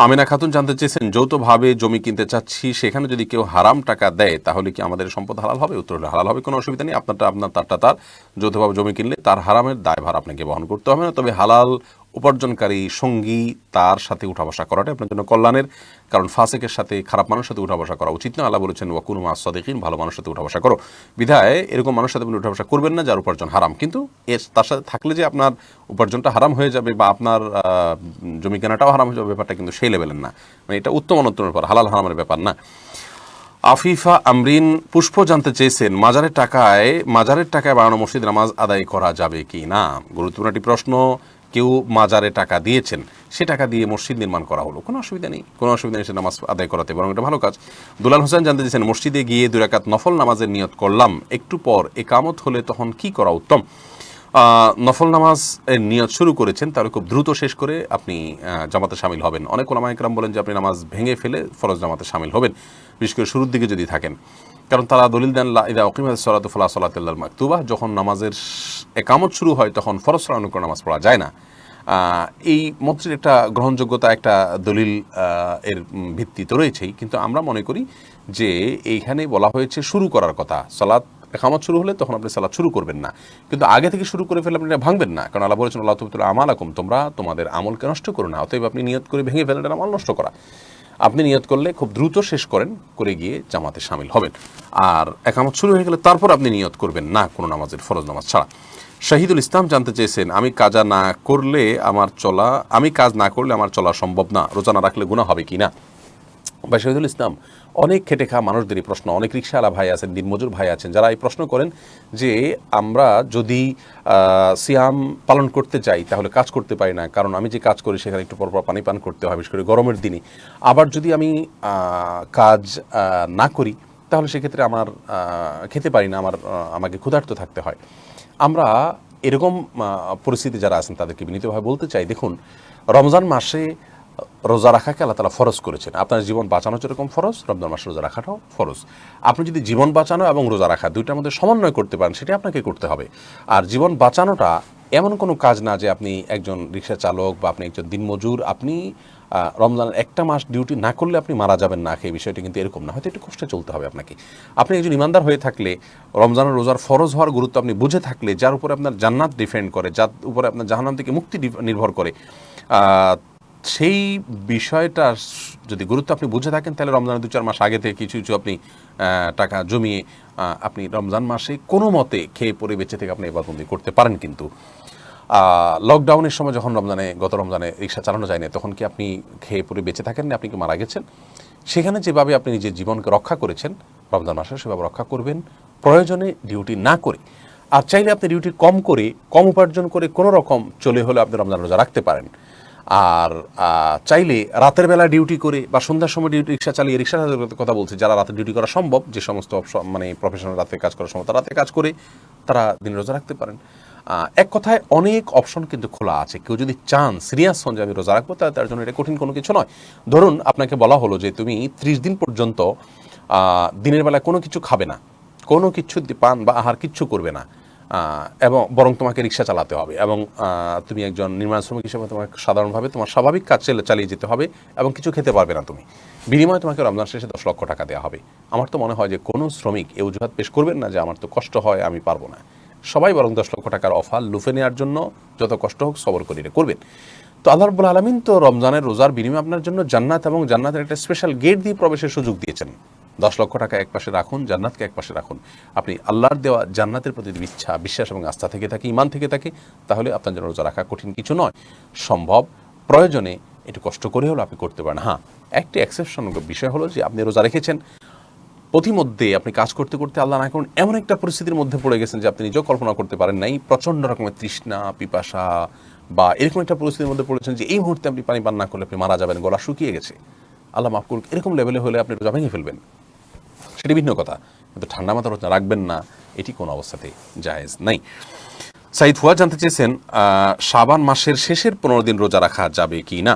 আমিনা খাতুন জানতে চেয়েছেন, যৌথভাবে জমি কিনতে চাচ্ছি, সেখানে যদি কেউ হারাম টাকা দেয় তাহলে কি আমাদের সম্পদ হালাল হবে? উত্তর হলো হালাল হবে, কোনো অসুবিধা নেই। আপনারটা আপনার, তারটা তার। যৌথভাবে জমি কিনলে তার হারামের দায়ভার আপনাকে বহন করতে হবে না, তবে হালাল উপার্জনকারী সঙ্গী তার সাথে উঠা বসা করাটা আপনার জন্য কল্যাণের, কারণ ফাসেকের সাথে, খারাপ মানুষের সাথে উঠা বসা করা উচিত না। আল্লাহ বলেছেন ওয়াকুনু মা'আস সাদিকিন, ভালো মানুষের সাথে উঠা বসা করো। বিধায় এরকম মানুষের সাথে আপনি উঠা বসা করবেন না যার উপার্জন হারাম, কিন্তু এর তার সাথে থাকলে যে আপনার উপার্জনটা হারাম হয়ে যাবে বা আপনার জমি কেনাটাও হারাম হয়ে যাবে, ব্যাপারটা কিন্তু সেই লেভেলের না। মানে এটা উত্তম অনত্তমের ব্যাপার, হালাল হারামের ব্যাপার না। আফিফা আমরিন পুষ্প জানতে চেয়েছেন, মাজারের টাকায় বানানো মসজিদে নামাজ আদায় করা যাবে কি না? গুরুত্বপূর্ণ একটি প্রশ্ন। কেউ মাজারে টাকা দিয়েছেন, সে টাকা দিয়ে মসজিদ নির্মাণ করা হলো, কোনো অসুবিধা নেই, কোনো অসুবিধা নেই সে নামাজ আদায় করাতে, বরং এটা ভালো কাজ। দুলাল হোসেন জানতে চেয়েছেন, মসজিদে গিয়ে 2 রাকাত নফল নামাজের নিয়ত করলাম, একটু পর একামত হলে তখন কি করা উত্তম? নফল নামাজ এর নিয়ত শুরু করেছেন, তাহলে খুব দ্রুত শেষ করে আপনি জামাতে শামিল হবেন। অনেক ওলামা ইকরাম বলেন যে আপনি নামাজ ভেঙে ফেলে ফরজ জামাতে শামিল হবেন, বিশেষ করে শুরুর দিকে যদি থাকেন, কারণ তারা দলিল দেন ইদা উকিমাতিস সালাতু ফালা সালাতা ইল্লাল মাকতুবা, যখন নামাজের একামত শুরু হয় তখন ফরজ ছাড়া অন্য কোনো নামাজ পড়া যায় না। এই মতের একটা গ্রহণযোগ্যতা, একটা দলিল এর ভিত্তি তো রয়েছেই, কিন্তু আমরা মনে করি যে এইখানে বলা হয়েছে শুরু করার কথা। সালাত একামত শুরু হলে তখন আপনি সালাত শুরু করবেন না, কিন্তু আগে থেকে শুরু করে ফেলে আপনি এটা ভাঙবেন না, কারণ আল্লাহ বলেছেন আল্লাহ তুবতিলু আমালাকুম, তোমরা তোমাদের আমলকে নষ্ট করো না। অতএব আপনি নিয়ত করে ভেঙে ফেলেন, আমল নষ্ট করা। আপনি নিয়ত করলে খুব দ্রুত শেষ করেন, করে গিয়ে জামাতে শামিল হবেন। আর একামত শুরু হয়ে গেলে তারপর আপনি নিয়ত করবেন না কোনো নামাজের, ফরজ নামাজ ছাড়া। শহীদুল ইসলাম জানতে চেয়েছেন, আমি কাজ না করলে আমার চলা সম্ভব না, রোজা না রাখলে গুনাহ হবে কি না? বা শহীদুল ইসলাম, অনেক খেটে খাওয়া মানুষদেরই প্রশ্ন, অনেক রিকশাওয়ালা ভাই আছেন, দিনমজুর ভাই আছেন, যারা এই প্রশ্ন করেন যে আমরা যদি সিয়াম পালন করতে চাই তাহলে কাজ করতে পারি না, কারণ আমি যে কাজ করি সেখানে একটু পরপর পানি পান করতে হয়, বিশেষ করে গরমের দিনে। আবার যদি আমি কাজ না করি তাহলে সেক্ষেত্রে আমার খেতে পারি না, আমাকে ক্ষুধার্ত থাকতে হয়। আমরা এরকম পরিস্থিতি যারা আছেন তাদেরকে বিনীতভাবে বলতে চাই, দেখুন, রমজান মাসে রোজা রাখাকে আল্লাহ তাআলা ফরজ করেছেন। আপনার জীবন বাঁচানো যেরকম ফরজ, রমজান মাসে রোজা রাখাটাও ফরজ। আপনি যদি জীবন বাঁচানো এবং রোজা রাখা দুইটার মধ্যে সমন্বয় করতে পারেন, সেটা আপনাকে করতে হবে। আর জীবন বাঁচানোটা এমন কোনো কাজ না যে আপনি একজন রিক্সা চালক বা আপনি একজন দিনমজুর, আপনি রমজানের একটা মাস ডিউটি না করলে আপনি মারা যাবেন না খেয়ে, বিষয়টা কিন্তু এরকম না। হয়তো একটু কষ্টে চলতে হবে আপনাকে। আপনি একজন ইমানদার হয়ে থাকলে, রমজানের রোজার ফরজ হওয়ার গুরুত্ব আপনি বুঝে থাকলে, যার উপরে আপনার জান্নাত ডিপেন্ড করে, যার উপরে আপনার জাহান্নাম থেকে মুক্তি নির্ভর করে, সেই বিষয়টা যদি গুরুত্ব আপনি বুঝে থাকেন, তাহলে রমজানের 2-4 মাস আগে থেকে কিছু কিছু আপনি টাকা জমিয়ে আপনি রমজান মাসে কোনো মতে খেয়ে পরে বেঁচে থেকে আপনি ইবাদতবন্দি করতে পারেন। কিন্তু লকডাউনের সময় যখন গত রমজানে রিক্সা চালানো যায়নি, তখন কি আপনি খেয়ে পরে বেঁচে থাকেন না? আপনি কি মারা গেছেন? সেখানে যেভাবে আপনি নিজের জীবনকে রক্ষা করেছেন, রমজান মাসে সেভাবে রক্ষা করবেন, প্রয়োজনে ডিউটি না করে। আর চাইলে আপনি ডিউটি কম উপার্জন করে কোনো রকম চলে হলে আপনি রমজান রোজা রাখতে পারেন। আর চাইলে রাতের বেলা ডিউটি করে বা সন্ধ্যার সময় রিক্সা চালিয়ে, রিক্সা কথা বলছি, যারা রাতে ডিউটি করা সম্ভব, যে সমস্ত মানে প্রফেশনাল রাতে কাজ করা সম্ভব, তারা রাতে কাজ করে তারা দিন রোজা রাখতে পারেন। এক কথায় অনেক অপশন কিন্তু খোলা আছে। কেউ যদি চান, সিরিয়াস হন যে আমি রোজা রাখবো, তাহলে তার জন্য এটা কঠিন কোনো কিছু নয়। ধরুন আপনাকে বলা হলো যে তুমি 30 দিন পর্যন্ত দিনের বেলায় কোনো কিছু খাবে না, কোনো কিছু পান বা আহার কিচ্ছু করবে না, এবং বরং তোমাকে রিক্সা চালাতে হবে, এবং তুমি একজন নির্মাণ শ্রমিক হিসেবে তোমাকে সাধারণভাবে তোমার স্বাভাবিক কাজ চালিয়ে যেতে হবে, এবং কিছু খেতে পারবে না তুমি। বিনিময়ে তোমাকে রমজান শেষে 10 লক্ষ টাকা দেওয়া হবে। আমার তো মনে হয় যে কোনো শ্রমিক এই অজুহাত পেশ করবেন না যে আমার তো কষ্ট হয়, আমি পারবো না। সবাই বরং 10 লক্ষ টাকার অফার লুফে নেওয়ার জন্য যত কষ্ট হোক সবর করিয়ে করবেন। তো আল্লাহ রাব্বুল আলামিন তো রমজানের রোজার বিনিময়ে আপনার জন্য জান্নাত এবং জান্নাতের একটা স্পেশাল গেট দিয়ে প্রবেশের সুযোগ দিয়েছেন। 10 লক্ষ টাকা এক পাশে রাখুন, জান্নাতকে এক পাশে রাখুন। আপনি আল্লাহর দেওয়া জান্নাতের প্রতি ইচ্ছা, বিশ্বাস এবং আস্থা থেকে থাকে, ঈমান থেকে থাকে, তাহলে আপনার জন্য রোজা রাখা কঠিন কিছু নয়, সম্ভব। প্রয়োজনে একটু কষ্ট করে হলো আপনি করতে পারেন। হ্যাঁ, একটি এক্সেপশন বিষয় হলো যে আপনি রোজা রেখেছেন, প্রতিমধ্যে আপনি কাজ করতে করতে আল্লাহ না করুন এমন একটা পরিস্থিতির মধ্যে পড়ে গেছেন যে আপনি নিজেও কল্পনা করতে পারেন নাই, প্রচণ্ড রকমের তৃষ্ণা, পিপাসা বা এরকম একটা পরিস্থিতির মধ্যে পড়েছেন যে এই মুহূর্তে আপনি পানি পান না করলে আপনি মারা যাবেন, গলা শুকিয়ে গেছে, আল্লাহ মাফ করুক, এরকম লেভেলে হলে আপনি রোজা ভেঙে ফেলবেন, সেটি ভিন্ন কথা। কিন্তু ঠান্ডা মাথা রোজা রাখবেন না, এটি কোনো অবস্থাতেই জায়েজ নাই। সাইদ ফুয়াদ জানতে চেয়েছেন শাবান মাসের শেষের 15 দিন রোজা রাখা যাবে কি না।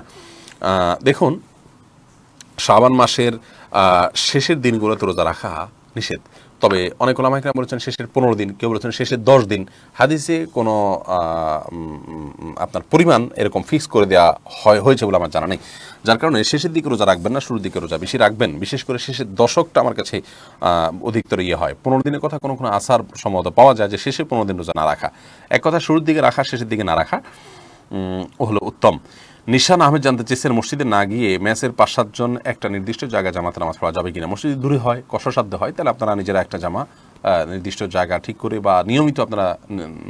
দেখুন, শাবান মাসের শেষের দিনগুলোতে রোজা রাখা নিষেধ, তবে অনেক ওলামায়ে কেরাম বলেছেন শেষের 15 দিন, কেউ বলেছেন শেষের 10 দিন। হাদিসে কোনো আপনার পরিমাণ এরকম ফিক্স করে দেওয়া হয়েছে বলে আমার জানা নেই, যার কারণে শেষের দিকে রোজা রাখবেন না, শুরুর দিকে রোজা বেশি রাখবেন। বিশেষ করে শেষের দশকটা আমার কাছে অধিকতর হয়। 15 দিনের কথা কোনো কোনো আসার সম্ভবত পাওয়া যায় যে শেষে 15 দিন রোজা না রাখা, এক কথা শুরুর দিকে রাখা, শেষের দিকে না রাখা হলো উত্তম। নিশান আহমেদ জানতে চেয়েছেন মসজিদে না গিয়ে ম্যাচের 5-7 জন একটা নির্দিষ্ট জায়গায় জামাতে নামাজ পড়া যাবে কিনা। মসজিদ দূরে হয়, কষ্টসাধ্য হয়, তাহলে আপনারা নিজেরা একটা জামা নির্দিষ্ট জায়গা ঠিক করে বা নিয়মিত আপনারা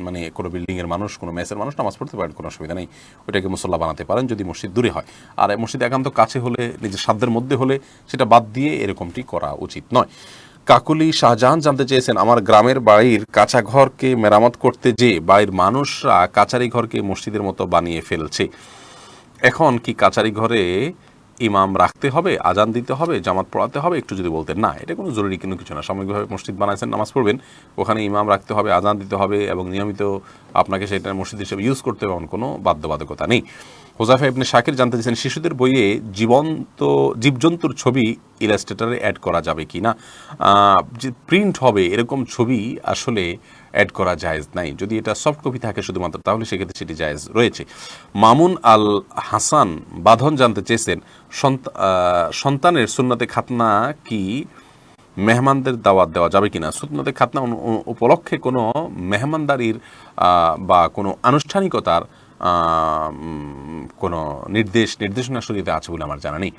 মানে কোনো বিল্ডিংয়ের মানুষ, কোনো মেসের মানুষ নামাজ পড়তে পারেন, কোনো অসুবিধা নেই, ওইটাকে মুসল্লা বানাতে পারেন যদি মসজিদ দূরে হয়। আর মসজিদ একান্ত কাছে হলে, নিজের সাধ্যের মধ্যে হলে সেটা বাদ দিয়ে এরকমটি করা উচিত নয়। কাকুলি শাহজাহান জানতে চেয়েছেন আমার গ্রামের বাড়ির কাঁচা ঘরকে মেরামত করতে যে বাড়ির মানুষরা কাচারি ঘরকে মসজিদের মতো বানিয়ে ফেলছে, এখন কি কাচারি ঘরে ইমাম রাখতে হবে, আজান দিতে হবে, জামাত পড়াতে হবে? একটু যদি বলতেন। না, এটা কোনো জরুরি কোনো কিছু না। সাময়িকভাবে মসজিদ বানাইছেন, নামাজ পড়বেন, ওখানে ইমাম রাখতে হবে, আজান দিতে হবে এবং নিয়মিত আপনাকে সেটা মসজিদ হিসেবে ইউজ করতে হবে, এমন কোনো বাধ্যবাধকতা নেই। হোজাফা ইবনে শাকির জানতে চেয়েছেন শিশুদের বইয়ে জীবজন্তুর ছবি ইলাস্ট্রেটরে অ্যাড করা যাবে কি না। যে প্রিন্ট হবে এরকম ছবি আসলে অ্যাড করা জায়েজ নাই। যদি এটা সফট কপি থাকে শুধুমাত্র, তাহলে সেক্ষেত্রে সেটি জায়েজ রয়েছে। মামুন আল হাসান বাঁধন জানতে চেয়েছেন সন্তানের সুন্নতে খাতনা কি মেহমানদের দাওয়াত দেওয়া যাবে কিনা। সুন্নতে খাতনা উপলক্ষে কোনো মেহমানদারির বা কোনো আনুষ্ঠানিকতার কোনো নির্দেশনা শরীয়তে আছে বলে আমার জানা নেই,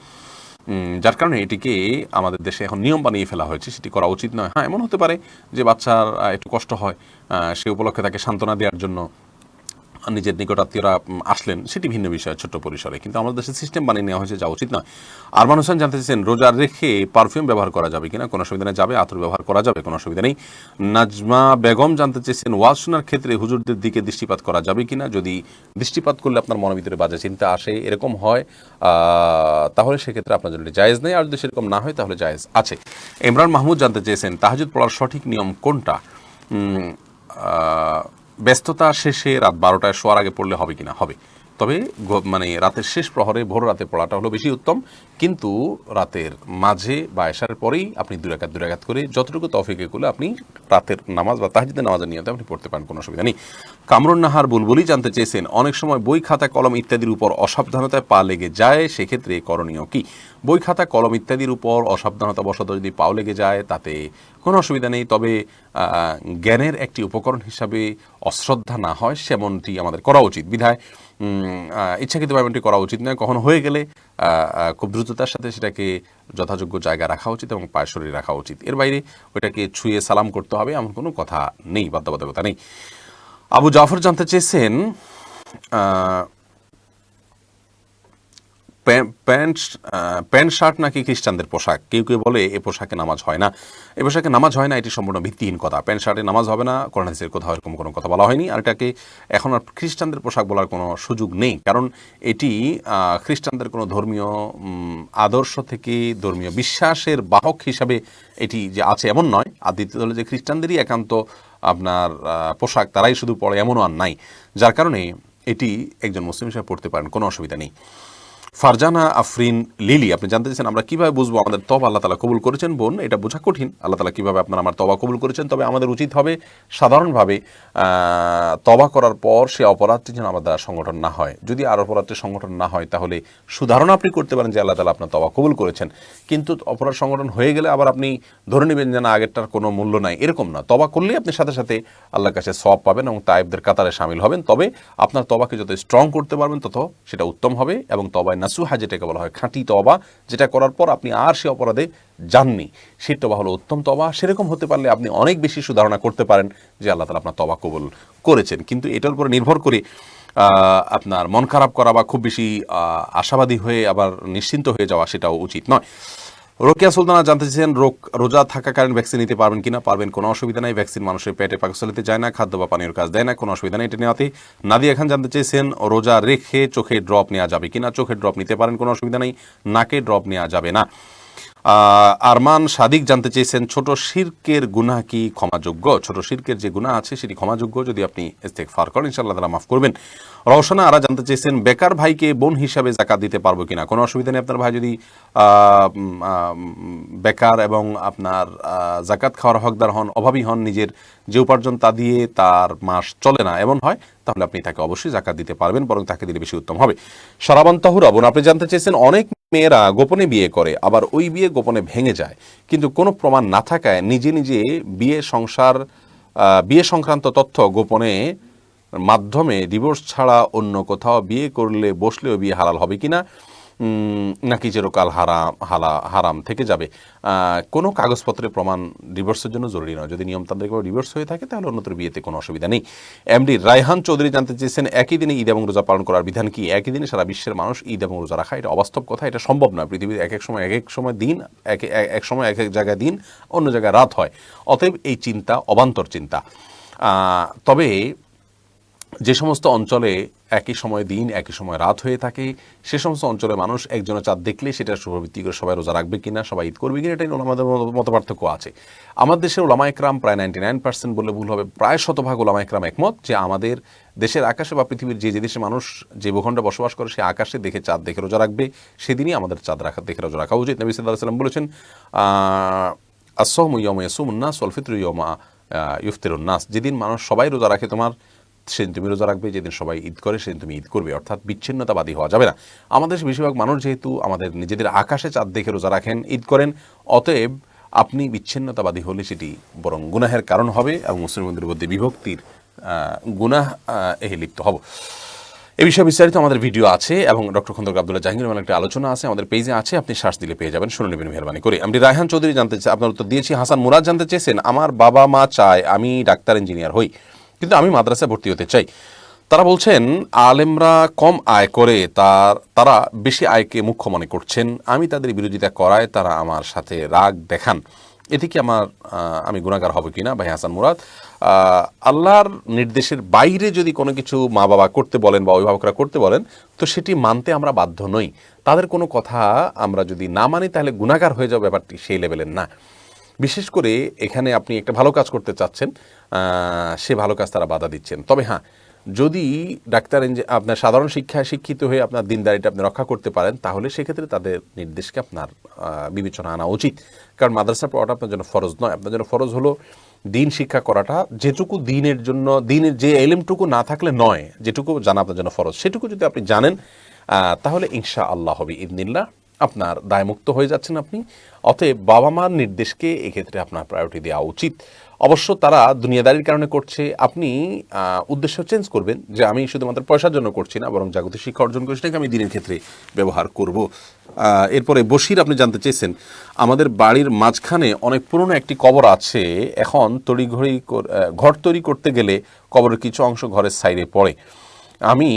যার কারণে এটিকে আমাদের দেশে এখন নিয়ম বানিয়ে ফেলা হয়েছে, সেটি করা উচিত নয়। হ্যাঁ, এমন হতে পারে যে বাচ্চার একটু কষ্ট হয়, সে উপলক্ষে তাকে সান্ত্বনা দেওয়ার জন্য নিজের নিকটাত্মীয়রা আসলেন, সেটি ভিন্ন বিষয়, ছোট্ট পরিসরে, কিন্তু আমাদের দেশে সিস্টেম বানিয়ে নেওয়া হয়েছে, যা উচিত নয়। আরমান হোসেন জানতে চাইছেন রোজা রেখে পারফিউম ব্যবহার করা যাবে কিনা। কোনো অসুবিধা নেই, যাবে, আতর ব্যবহার করা যাবে, কোনো অসুবিধা নেই। নাজমা বেগম জানতে চেয়েছেন ওয়াজ শোনার ক্ষেত্রে হুজুরদের দিকে দৃষ্টিপাত করা যাবে কিনা। যদি দৃষ্টিপাত করলে আপনার মনের ভিতরে বাজে চিন্তা আসে, এরকম হয়, তাহলে সেক্ষেত্রে আপনার জন্য জায়েজ নেই, আর যদি সেরকম না হয় তাহলে জায়েজ আছে। ইমরান মাহমুদ জানতে চেয়েছেন তাহাজ্জুদ পড়ার সঠিক নিয়ম কোনটা। ব্যস্ততা শেষে রাত 12টায় শোয়ার আগে পড়লে হবে কিনা। হবে, তবে মানে রাতের শেষ প্রহরে ভোর রাতে পড়াটা হলো বেশি উত্তম, কিন্তু রাতের মাঝে বা এশারের পরেই আপনি 2 রাকাত করে যতটুকু তৌফিকে করলে আপনি রাতের নামাজ বা তাহাজ্জুদের নামাজের নিয়তে আপনি পড়তে পারেন, কোনো অসুবিধা নেই। কামরুন নাহার বুলবুলি জানতে চেয়েছেন অনেক সময় বই খাতা কলম ইত্যাদির উপর অসাবধানতায় পা লেগে যায়, সেক্ষেত্রে করণীয় কি। বই খাতা কলম ইত্যাদির উপর অসাবধানতা বশত যদি পাও লেগে যায় তাতে কোনো অসুবিধা নেই, তবে জ্ঞানের একটি উপকরণ হিসাবে অশ্রদ্ধা না হয় সেমনটি আমাদের করা উচিত। বিধায় ইচ্ছাকৃতভাবে এমনটি করা উচিত নয়। কখনো হয়ে গেলে খুব দ্রুততার সাথে সেটাকে যথাযোগ্য জায়গায় রাখা উচিত এবং পায়ের শরীরে রাখা উচিত। এর বাইরে ওইটাকে ছুঁয়ে সালাম করতে হবে এমন কোনো কথা নেই, বাধ্যবাধকতা নেই। আবু জাফর জানতে চেয়েছেন প্যান্ট শার্ট নাকি খ্রিস্টানদের পোশাক। কেউ কেউ বলে এ পোশাকে নামাজ হয় না। এ পোশাকে নামাজ হয় না, এটি সম্পূর্ণ ভিত্তিহীন কথা। প্যান্ট শার্টে নামাজ হবে না, কোরআন হাদিসের কোথাও এরকম কোনো কথা বলা হয়নি। আর এটাকে এখন আর খ্রিস্টানদের পোশাক বলার কোনো সুযোগ নেই, কারণ এটি খ্রিস্টানদের কোনো ধর্মীয় আদর্শ থেকে ধর্মীয় বিশ্বাসের বাহক হিসাবে এটি যে আছে এমন নয়। আর দ্বিতীয় হলো যে খ্রিস্টানদেরই একান্ত আপনার পোশাক, তারাই শুধু পড়ে এমনও আর নাই, যার কারণে এটি একজন মুসলিম হিসেবে পড়তে পারেন, কোনো অসুবিধা নেই। ফারজানা আফরিন লিলি আপনি জানতে চাইছেন আমরা কিভাবে বুঝবো আমাদের তওবা আল্লাহ তাআলা কবুল করেছেন। বোন, এটা বোঝা কঠিন আল্লাহ তাআলা কিভাবে আপনার আমার তওবা কবুল করেছেন, তবে আমাদের উচিত হবে সাধারণভাবে তওবা করার পর সে অপরাধটি যেন আমার দ্বারা সংগঠন না হয়। যদি আর অপরাধটি সংগঠন না হয় তাহলে সুধারণা আপনি করতে পারেন যে আল্লাহ তাআলা আপনার তওবা কবুল করেছেন, কিন্তু অপরাধ সংগঠন হয়ে গেলে আবার আপনি ধরে নেবেন যে না আগেরটার কোনো মূল্য নাই, এরকম না। তওবা করলেই আপনি সাথে সাথে আল্লাহর কাছে সওয়াব পাবেন এবং তায়েবদের কাতারে শামিল হবেন। তবে আপনার তওবাকে যত স্ট্রং করতে পারবেন তত সেটা উত্তম হবে। এবং তওবায় নাসুহা যেটাকে বলা হয়, খাঁটি তওবা, যেটা করার পর আপনি আর সে অপরাধে যাননি, সেই তওবা হলো উত্তম তওবা। সেরকম হতে পারলে আপনি অনেক বেশি সুধারণা করতে পারেন যে আল্লাহ তাআলা আপনার তওবা কবুল করেছেন। কিন্তু এটার উপরে নির্ভর করে আপনার মন খারাপ করা বা খুব বেশি আশাবাদী হয়ে আবার নিশ্চিন্ত হয়ে যাওয়া সেটাও উচিত নয়। রোকেয়া সুলতানা জানতে চেয়েছেন রোজা থাকাকালীন ভ্যাকসিন নিতে পারবেন কিনা। পারবেন, কোনো অসুবিধা নেই। ভ্যাকসিন মানুষের পেটে পাকস্থলীতে যায় না, খাদ্য বা পানীয় কাজ দেয় না, কোনো অসুবিধা নেই এটা নেওয়াতে। নাদিয়া খান জানতে চেয়েছেন রোজা রেখে চোখে ড্রপ নেওয়া যাবে কিনা। চোখের ড্রপ নিতে পারেন, কোনো অসুবিধা নেই। নাকে ড্রপ নেওয়া যাবে না। আরমান সাদিক জানতে চেয়েছেন ছোট শিরকের গুনাহ কি ক্ষমাযোগ্য। ছোট শিরকের যে গুনাহ আছে সেটি ক্ষমাযোগ্য, যদি আপনি ইস্তেগফার করেন ইনশাআল্লাহ তাআলা মাফ করবেন। রওশনা আরা জানতে চেয়েছেন বেকার ভাইকে বোন হিসাবে যাকাত দিতে পারবো কিনা। কোনো অসুবিধা নেই। আপনার ভাই যদি বেকার এবং আপনার যাকাত খাওয়ার হকদার হন, অভাবী হন, নিজের যে উপার্জন তা দিয়ে তার মাস চলে না এমন হয়, তাহলে আপনি তাকে অবশ্যই যাকাত দিতে পারবেন, বরং তাকে দিলে বেশি উত্তম হবে। সারাবান তাহুরা বোন আপনি জানতে চেয়েছেন অনেক মেয়েরা গোপনে বিয়ে করে, আবার ওই বিয়ে গোপনে ভেঙে যায়, কিন্তু কোনো প্রমাণ না থাকায় নিজে নিজে বিয়ে সংক্রান্ত তথ্য গোপনে মাধ্যমে ডিভোর্স ছাড়া অন্য কোথাও বিয়ে করলে বসলেও বিয়ে হালাল হবে কিনা, নাকি চিরকাল হারাম থেকে যাবে। কোনো কাগজপত্রের প্রমাণ ডিভোর্সের জন্য জরুরি নয়। যদি নিয়মতান্ত্রিকভাবে ডিভোর্স হয়ে থাকে তাহলে অন্যত্র বিয়েতে কোনো অসুবিধা নেই। এমডি রায়হান চৌধুরী জানতে চেয়েছেন একই দিনে ঈদ এবং রোজা পালন করার বিধান কি। একই দিনে সারা বিশ্বের মানুষ ঈদ এবং রোজা রাখা এটা অবাস্তব কথা, এটা সম্ভব নয়। পৃথিবীর এক এক সময় দিন, এক সময় এক এক জায়গায় দিন, অন্য জায়গায় রাত হয়। অতএব এই চিন্তা অবান্তর চিন্তা। তবে যে সমস্ত অঞ্চলে একই সময় দিন একই সময় রাত হয়ে থাকে, সে সমস্ত অঞ্চলে মানুষ একজনের চাঁদ দেখলে সেটার সুপ্রবৃত্তি করে সবাই রোজা রাখবে কিনা, সবাই ঈদ করবে কিনা, এটাই ওলামাদের মতপার্থক্য আছে। আমাদের দেশের ওলামা একরাম প্রায় 99% বললে ভুল হবে, প্রায় শতভাগ ওলামা একরাম একমত যে আমাদের দেশের আকাশে বা পৃথিবীর যে যে দেশে মানুষ যে ভূখণ্ডে বসবাস করে সে আকাশে দেখে চাঁদ দেখে রোজা রাখবে, সেদিনই আমাদের চাঁদ দেখে রোজা রাখা উচিত। নবী সাল্লাল্লাহু আলাইহি ওয়াসাল্লাম বলেছেন আস-সাওমু ইয়াওমা ইয়াসুমুন নাস ওয়াল ফিতরু ইয়াওমা ইফতিরুন নাস। যেদিন মানুষ সবাই রোজা রাখে সেদিন তুমি রোজা রাখবে, যেদিন সবাই ঈদ করে সেদিন তুমি ঈদ করবে, অর্থাৎ বিচ্ছিন্নতাবাদী হওয়া যাবে না। আমাদের বেশিরভাগ মানুষ যেহেতু আমাদের নিজেদের আকাশে চাঁদ দেখে রোজা রাখেন, ঈদ করেন, অতএব আপনি বিচ্ছিন্নতাবাদী হলে সেটি বরং গুনাহের কারণ হবে এবং মুসলিমদের মধ্যে বিভক্তির গুনাহ লিপ্ত হব। এই বিষয়ে বিস্তারিত আমাদের ভিডিও আছে এবং ডক্টর খন্দকার আব্দুল্লাহ জাহাঙ্গীর একটা আলোচনা আছে আমাদের পেজে আছে, আপনি সার্চ দিলে পেয়ে যাবেন, শুনে নেবেন মেহরবানি করে। আমি রায়হান চৌধুরী জানতে চাই, আপনার উত্তর দিয়েছি। হাসান মুরাদ জানতে চেয়েছেন আমার বাবা মা চায় আমি ডাক্তার ইঞ্জিনিয়ার হই, কিন্তু আমি মাদ্রাসায় ভর্তি হতে চাই। তারা বলছেন আলেমরা কম আয় করে তারা বেশি আয়কে মুখ্য মনে করছেন, আমি তাদের বিরোধিতা করায় তারা আমার সাথে রাগ দেখান, এতে কি আমি গুনাহগার হব কিনা। ভাই হাসান মুরাদ, আল্লাহর নির্দেশের বাইরে যদি কোনো কিছু মা বাবা করতে বলেন বা অভিভাবকরা করতে বলেন, তো সেটি মানতে আমরা বাধ্য নই। তাদের কোনো কথা আমরা যদি না মানি তাহলে গুনাহগার হয়ে যাবে, ব্যাপারটি সেই লেভেলের না। বিশেষ করে এখানে আপনি একটা ভালো কাজ করতে চাচ্ছেন, সে ভালো কাজ তারা বাধা দিচ্ছেন। তবে হ্যাঁ, যদি ডাক্তার আপনার সাধারণ শিক্ষায় শিক্ষিত হয়ে আপনার দিনদারিটা আপনি রক্ষা করতে পারেন, তাহলে সেক্ষেত্রে তাদের নির্দেশকে আপনার বিবেচনা আনা উচিত। কারণ মাদ্রাসা পড়াটা আপনার জন্য ফরজ নয়, আপনার জন্য ফরজ হলো দিন শিক্ষা করাটা। যেটুকু দিনের যে এলিমটুকু না থাকলে নয়, যেটুকু জানা আপনার জন্য ফরজ, সেটুকু যদি আপনি জানেন তাহলে ইনশাআল্লাহ হবে ইদনিল্লাহ আপনার দায়মুক্ত হয়ে যাচ্ছেন আপনি। অতএব বাবা মার নির্দেশকে এক্ষেত্রে আপনার প্রায়োরিটি দেওয়া উচিত। অবশ্য তারা দুনিয়াদারির কারণে করছে, আপনি উদ্দেশ্য চেঞ্জ করবেন যে আমি শুধুমাত্র পয়সার জন্য করছি না, বরং জাগতিক শিক্ষা অর্জন করে সেটাকে আমি দিনের ক্ষেত্রে ব্যবহার করব। এরপরে বশির আপনি জানতে চেয়েছেন আমাদের বাড়ির মাঝখানে অনেক পুরনো একটি কবর আছে, এখন ঘর তৈরি করতে গেলে কবরের কিছু অংশ ঘরের সাইডে পড়ে, আমি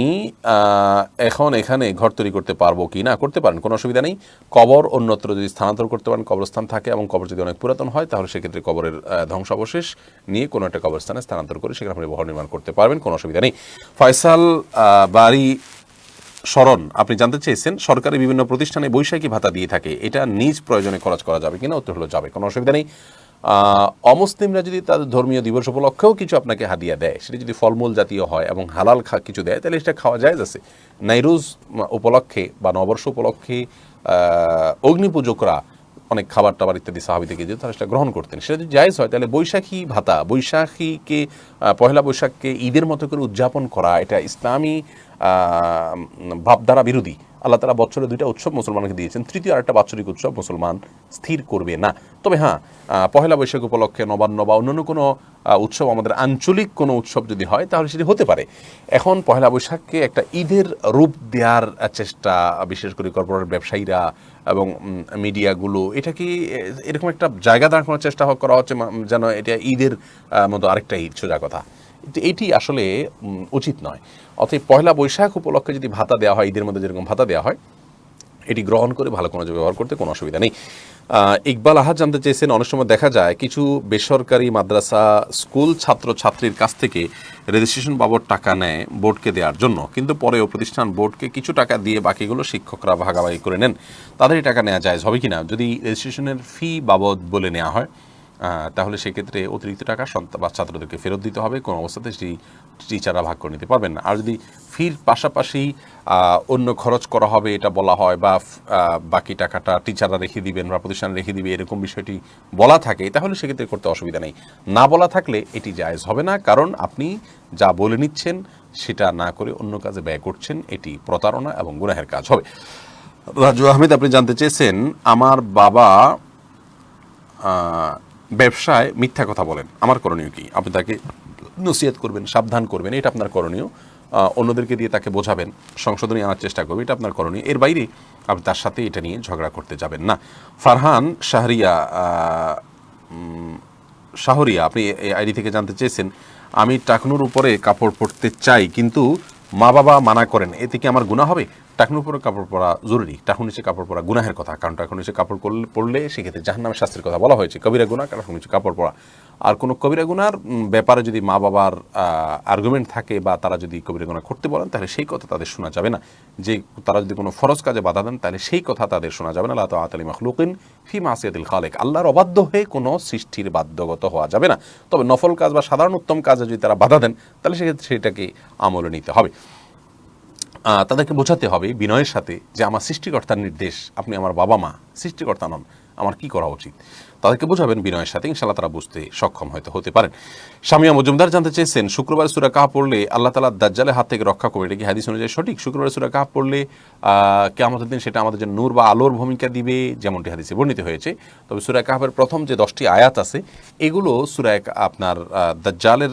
এখন এখানে ঘর তৈরি করতে পারবো কি না। করতে পারেন, কোনো অসুবিধা নেই। কবর অন্যত্র যদি স্থানান্তর করতে পারেন, কবরস্থান থাকে এবং কবর যদি অনেক পুরাতন হয়, তাহলে সেক্ষেত্রে কবরের ধ্বংসাবশেষ নিয়ে কোনো একটা কবরস্থানে স্থানান্তর করে সেখানে আপনি ঘর নির্মাণ করতে পারবেন, কোনো অসুবিধা নেই। ফয়সাল বাড়ি শরণ আপনি জানতে চেয়েছেন সরকারি বিভিন্ন প্রতিষ্ঠানে বৈশাখী ভাতা দিয়ে থাকে, এটা নিজ প্রয়োজনে খরচ করা যাবে কিনা। উত্তর হলো যাবে, কোনো অসুবিধা নেই। অমুসলিমরা যদি তাদের ধর্মীয় দিবস উপলক্ষেও কিছু আপনাকে হাদিয়া দেয়, সেটা যদি ফলমূল জাতীয় হয় এবং হালাল কিছু দেয়, তাহলে সেটা খাওয়া যায় আছে। নাইরুজ উপলক্ষে বা নববর্ষ উপলক্ষে অগ্নিপূজকরা অনেক খাবার টাবার ইত্যাদি সাহাবী থেকে যেত, তারা সেটা গ্রহণ করতেন। সেটা যদি জায়েজ হয়, তাহলে বৈশাখী ভাতা, বৈশাখীকে পয়লা বৈশাখকে ঈদের মতো করে উদযাপন করা, এটা ইসলামী ভাবধারা বিরোধী। আল্লাহ তাআলা বছরে 2টা উৎসব মুসলমানকে দিয়েছেন, তৃতীয় আরেকটা বাৎসরিক উৎসব মুসলমান স্থির করবে না। তবে হ্যাঁ, পয়লা বৈশাখ উপলক্ষে নবান্ন বা অন্যান্য কোনো উৎসব, আমাদের আঞ্চলিক কোনো উৎসব যদি হয় তাহলে সেটি হতে পারে। এখন পয়লা বৈশাখকে একটা ঈদের রূপ দেওয়ার চেষ্টা, বিশেষ করে কর্পোরেট ব্যবসায়ীরা এবং মিডিয়াগুলো, এটা কি এরকম একটা জায়গা দাঁড় করার চেষ্টা করা হচ্ছে যেন এটা ঈদের মতো আরেকটা ঈদ, সোজা কথা। এটি আসলে উচিত নয়। অতএব পয়লা বৈশাখ উপলক্ষে যদি ভাতা দেওয়া হয়, ঈদের মধ্যে যেরকম ভাতা দেওয়া হয়, এটি গ্রহণ করে ভালো কোনো ব্যবহার করতে কোনো অসুবিধা নেই। ইকবাল আহাদ জানতে চেয়েছেন, অনেক সময় দেখা যায় কিছু বেসরকারি মাদ্রাসা স্কুল ছাত্র ছাত্রীর কাছ থেকে রেজিস্ট্রেশন বাবদ টাকা নেয় বোর্ডকে দেওয়ার জন্য, কিন্তু পরেও প্রতিষ্ঠান বোর্ডকে কিছু টাকা দিয়ে বাকিগুলো শিক্ষকরা ভাগাভাগি করে নেন। তাদের এই টাকা নেওয়া জায়েজ হবে কিনা? যদি রেজিস্ট্রেশনের ফি বাবদ বলে নেওয়া হয়, তাহলে সেক্ষেত্রে অতিরিক্ত টাকা বা ছাত্রদেরকে ফেরত দিতে হবে, কোনো অবস্থাতে সেই টিচাররা ভাগ করে নিতে পারবেন না। আর যদি ফির পাশাপাশি অন্য খরচ করা হবে এটা বলা হয়, বা বাকি টাকাটা টিচাররা রেখে দিবেন বা প্রতিষ্ঠান রেখে দিবে, এরকম বিষয়টি বলা থাকে, তাহলে সেক্ষেত্রে করতে অসুবিধা নেই। না বলা থাকলে এটি জায়েজ হবে না, কারণ আপনি যা বলে নিচ্ছেন সেটা না করে অন্য কাজে ব্যয় করছেন, এটি প্রতারণা এবং গুনাহের কাজ হবে। রাজু আহমেদ আপনি জানতে চেয়েছেন, আমার বাবা ব্যবসায় মিথ্যা কথা বলেন, আমার করণীয় কি? আপনি তাকে নসিহত করবেন, সাবধান করবেন, এটা আপনার করণীয়। অন্যদেরকে দিয়ে তাকে বোঝাবেন, সংশোধনী আনার চেষ্টা করবেন, এটা আপনার করণীয়। এর বাইরে আপনি তার সাথে এটা নিয়ে ঝগড়া করতে যাবেন না। ফারহান শাহরিয়া আপনি এই আইডি থেকে জানতে চেয়েছেন, আমি টাকনুর উপরে কাপড় পরতে চাই কিন্তু মা বাবা মানা করেন, এতে কি আমার গুনাহ হবে? টাকনুর উপরে কাপড় পরা জরুরি, টাকুর নিচে কাপড় পরা গুনাহের কথা, কারণ টাকুর নিচে কাপড় পরলে সেক্ষেত্রে জাহান্নামের শাস্তির কথা বলা হয়েছে। কবিরা গুনাহ টাকুর নিচে কাপড় পরা। আর কোনো কবিরা গুনার ব্যাপারে যদি মা বাবার আর্গুমেন্ট থাকে বা তারা যদি কবিরা গুনাহ করতে বলেন, তাহলে সেই কথা তাদের শোনা যাবে না। যে তারা যদি কোনো ফরজ কাজে বাধা দেন, তাহলে সেই কথা তাদের শোনা যাবে না। লা তাআতা লি মাখলুকিন ফি মাসিয়াতিল খালিক, আল্লাহর অবাধ্য হয়ে কোনো সৃষ্টির বাধ্যগত হওয়া যাবে না। তবে নফল কাজ বা সাধারণ উত্তম কাজে যদি তারা বাধা দেন, তাহলে সেক্ষেত্রে সেটাকে আমলে নিতে হবে। তাদেরকে বোঝাতে হবে বিনয়ের সাথে যে আমার সৃষ্টিকর্তার নির্দেশ, আপনি আমার বাবা মা, সৃষ্টিকর্তা নন, আমার কি করা উচিত। তাদেরকে বোঝাবেন বিনয়ের সাথে, ইনশাআল্লাহ তারা বুঝতে সক্ষম হতে পারেন। শামিয়া মজুমদার জানতে চেয়েছেন, শুক্রবার সূরা কাহফ পড়লে আল্লাহ তাআলা দাজ্জালের হাত থেকে রক্ষা করবে, এটা কি হাদিস অনুযায়ী সঠিক? শুক্রবার সূরা কাহফ পড়লে কিয়ামতের দিন সেটা আমাদের জন্য নূর বা আলোর ভূমিকা দিবে, যেমনটি হাদিসে বর্ণিত হয়েছে। তবে সূরা কাহফের প্রথম যে 10টি আয়াত আছে, এগুলো সূরা আপনার দাজ্জালের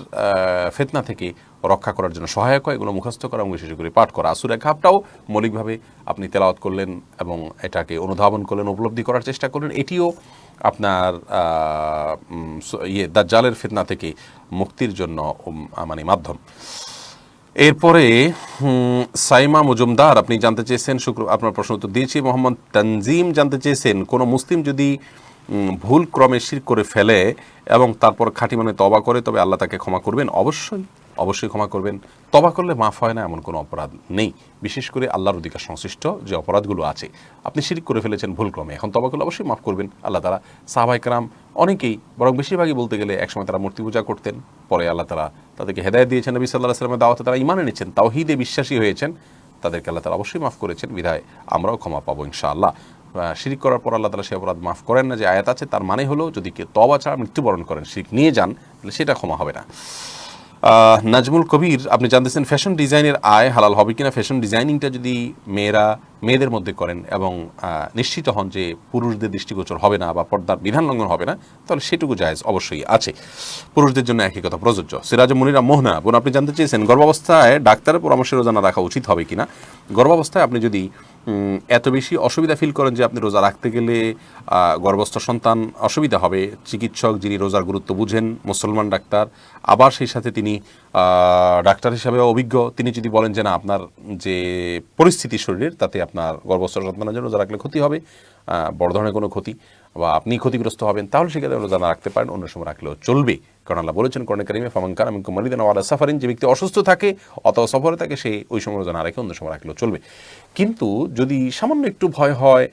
ফিতনা থেকে রক্ষা করার জন্য সহায়ক হয়। এগুলো মুখস্থ করা এবং বিশেষ করে পাঠ করা। সূরা কাহফটাও মৌলিকভাবে আপনি তেলাওয়াত করলেন এবং এটাকে অনুধাবন করলেন, উপলব্ধি করার চেষ্টা করলেন, এটিও আপনার দাজ্জালের ফিতনা থেকে মুক্তির জন্য মানে মাধ্যম। এরপরে সাইমা মজুমদার আপনি জানতে চেয়েছেন, আপনার প্রশ্ন উত্তর দিয়েছি। মোহাম্মদ তানজিম জানতে চেয়েছেন, কোনো মুসলিম যদি ভুল ক্রমে শিরক করে ফেলে এবং তারপর খাঁটি মনে তওবা করে, তবে আল্লাহ তাকে ক্ষমা করবেন? অবশ্যই ক্ষমা করবেন। তওবা করলে মাফ হয় না এমন কোনো অপরাধ নেই, বিশেষ করে আল্লাহর অধিকার সংশ্লিষ্ট যে অপরাধগুলো আছে। আপনি শিরক করে ফেলেছেন ভুল ক্রমে, এখন তওবা করলে অবশ্যই মাফ করবেন আল্লাহ তাআলা। সাহাবায়ে কেরাম অনেকেই, বরং বেশিরভাগই বলতে গেলে, একসময় তারা মূর্তি পূজা করতেন, পরে আল্লাহ তাআলা তাদেরকে হেদায়েত দিয়েছেন, নবী সাল্লাল্লাহু আলাইহি ওয়াসাল্লামের দাওয়াতে তারা ঈমান এনেছেন, তাওহীদে বিশ্বাসী হয়েছেন, তাদেরকে আল্লাহ তাআলা অবশ্যই মাফ করেছেন। বিধায় আমরাও ক্ষমা পাবো ইনশাআল্লাহ। শিরক করার পর আল্লাহ তাআলা সেই অপরাধ মাফ করেন না যে আয়াত আছে, তার মানে হলো যদি কেউ তওবা ছাড়া মৃত্যুবরণ করেন, শিরক নিয়ে যান, তাহলে সেটা ক্ষমা হবে না। নাজমুল কবির আপনি জানতেছেন, ফ্যাশন ডিজাইনের আয় হালাল হবে কিনা? ফ্যাশন ডিজাইনিংটা যদি মেয়েদের মধ্যে করেন এবং নিশ্চিত হন যে পুরুষদের দৃষ্টিগোচর হবে না বা পর্দার বিধান লঙ্ঘন হবে না, তাহলে সেটুকু জায়েজ অবশ্যই আছে। পুরুষদের জন্য একই কথা প্রযোজ্য। সিরাজ মুনিরা মোহনা বোন আপনি জানতে চেয়েছেন, গর্ভাবস্থায় ডাক্তারের পরামর্শে রোজা না রাখা উচিত হবে কিনা? গর্ভাবস্থায় আপনি যদি এত বেশি অসুবিধা ফিল করেন যে আপনি রোজা রাখতে গেলে গর্ভস্থ সন্তান অসুবিধা হবে, চিকিৎসক যিনি রোজার গুরুত্ব বুঝেন, মুসলমান ডাক্তার, আবার সেই সাথে তিনি ডাক্তার হিসাবে অভিজ্ঞ, তিনি যদি বলেন যে না, আপনার যে পরিস্থিতি শরীরের, তাতে আপনার গর্ভস্থ সন্তানের জন্য রোজা রাখলে ক্ষতি হবে, বড় ধরনের কোনো ক্ষতি, বা আপনি ক্ষতিগ্রস্ত হবেন, তাহলে সেক্ষেত্রে রোজা না রাখতে পারেন, অন্য সময় রাখলেও চলবে। কারণ আল্লাহ বলেছেন কোরআনে কারিমে, ফামান কানা মিনকুম মারিদান আও আলা সাফারিন, যে ব্যক্তি অসুস্থ থাকে অথবা সফরে থাকে সে ওই সময় রোজা না রেখে অন্য সময় রাখলেও চলবে। কিন্তু যদি সামান্য একটু ভয় হয়,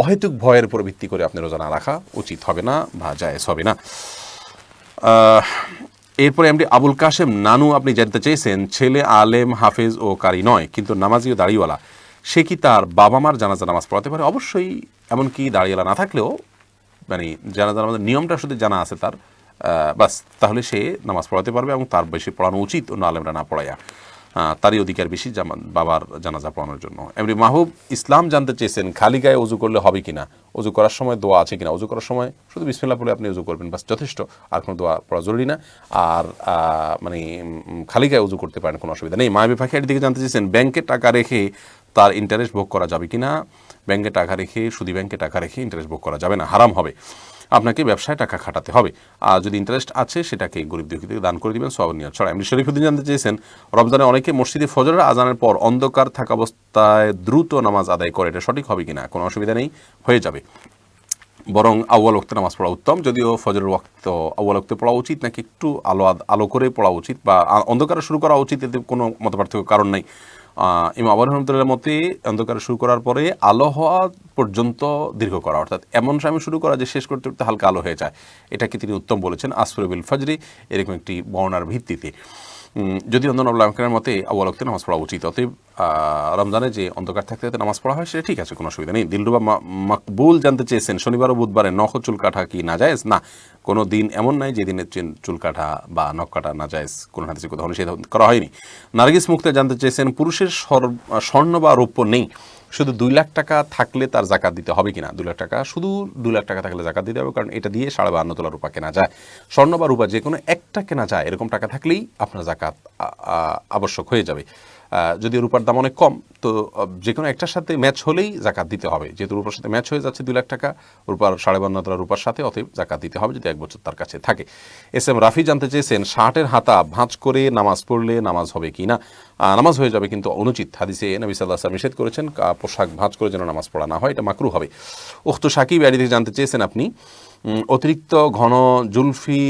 অহেতুক ভয়ের উপর ভিত্তি করে আপনি রোজা না রাখা উচিত হবে না বা জায়েজ হবে না। এরপরে এমডি আবুল কাশেম নানু আপনি জানতে চেয়েছেন, ছেলে আলেম হাফেজ ও কারি নয় কিন্তু নামাজি ও দাড়িওয়ালা, সে কি তার বাবা মার জানাজা নামাজ পড়াতে পারে? অবশ্যই, এমনকি দাড়িওয়ালা না থাকলেও মানে জানাজা নামাজের নিয়মটা শুধু জানা আছে তার, বাস, তাহলে সে নামাজ পড়াতে পারবে এবং তার বেশি পড়ানো উচিত অন্য আলেমরা না পড়াইয়া, তারই অধিকার বেশি বাবার জানাজা পড়ানোর জন্য। এমনি মাহবুব ইসলাম জানতে চেয়েছেন, খালি গায়ে উজু করলে হবে কিনা, উজু করার সময় দোয়া আছে কিনা? উজু করার সময় শুধু বিসমিল্লাহ বলে আপনি উজু করবেন, বাস যথেষ্ট, আর কোনো দোয়া পড়া জরুরি না। আর মানে খালি গায়ে উজু করতে পারেন, কোনো অসুবিধা নেই। মায়াবী পাখিয়ার দিকে জানতে চেয়েছেন, ব্যাংকে টাকা রেখে তার ইন্টারেস্ট ভোগ করা যাবে কিনা? ব্যাংকে টাকা রেখে, সুদী ব্যাংকে টাকা রেখে ইন্টারেস্ট ভোগ করা যাবে না, হারাম হবে। আপনাকে ব্যবসায় টাকা খাটাতে হবে, আর যদি ইন্টারেস্ট আছে সেটাকে গরিব দুঃখীদের দান করে দিবেন, সওয়াব নিয়ত ছাড়া। এমনি শরীফুদ্দিন জানতে চেয়েছেন, রমজানে অনেকে মসজিদে ফজরের আজানের পর অন্ধকার থাকা অবস্থায় দ্রুত নামাজ আদায় করে, এটা সঠিক হবে কিনা? কোনো অসুবিধা নেই, হয়ে যাবে। বরং আউয়াল ওয়াক্তে নামাজ পড়া উত্তম, যদিও ফজরের ওয়াক্ত আউয়াল ওয়াক্তে পড়া উচিত নাকি একটু আলো করে পড়া উচিত বা অন্ধকারে শুরু করা উচিত, এতে কোনো মতপার্থক্য কারণ নেই। ইমাম আবু রহমতুল্লাহ মতে অন্ধকারে শুরু করার পরে আলো হওয়া পর্যন্ত দীর্ঘ করা, অর্থাৎ এমন সময় শুরু করা যে শেষ করতে করতে হালকা আলো হয়ে যায়, এটাকে তিনি উত্তম বলেছেন আসফারু বিল ফাজরি, এরকম একটি বর্ণার ভিত্তিতে। যদি অন্যান্য উলামায়ে মতে আউয়াল ওয়াক্তে নামাজ পড়া উচিত। অতএব রমজানে যে অন্ধকার থাকতে থাকতে নামাজ পড়া হয় সেটা ঠিক আছে, কোনো অসুবিধা নেই। দিলরুবা মাকবুল জানতে চেয়েছেন, শনিবার ও বুধবারে নখ চুল কাটা কি নাজায়েজ? না, কোনো দিন এমন নাই যে দিনে চুল কাটা বা নখ কাটা নাজায়েজ, কোনো হাদিসে কোথাও সেটা করা হয়নি। নার্গিস মুক্তা জানতে চেয়েছেন, পুরুষের স্বর্ণ বা রৌপ্য নেই, শুধু 2 লাখ টাকা থাকলে তার জাকাত দিতে হবে কিনা? 2 লাখ টাকা, শুধু 2 লাখ টাকা থাকলে জাকাত দিতে হবে, কারণ এটা দিয়ে 52.5 তোলা রূপা কেনা যায়। স্বর্ণ বা রূপা যে কোনো একটা কেনা যায়, এরকম টাকা থাকলেই আপনার জাকাত আবশ্যক হয়ে যাবে। যদি রূপার দাম অনেক কম, তো যে কোনো একটার সাথে ম্যাচ হলেই জাকাত দিতে হবে। যেহেতু রূপার সাথে ম্যাচ হয়ে যাচ্ছে 2 লাখ টাকা রূপার 52.5 তোলা রূপার সাথে, অতএব জাকাত দিতে হবে যদি 1 বছর তার কাছে থাকে। এস এম রাফি জানতে চেয়েছেন, শার্টের হাতা ভাঁজ করে নামাজ পড়লে নামাজ হবে কি না? নামাজ হয়ে যাবে, কিন্তু অনুচিত। হাদিসে নবী সাল্লাল্লাহু আলাইহি ওয়াসাল্লাম নিষেধ করেছেন পোশাক ভাঁজ করে যেন নামাজ পড়া না হয়, এটা মাকরুহ হবে। উখতু সাকিব এর দিকে জানতে চেয়েছেন আপনি, অতিরিক্ত ঘন জুলফি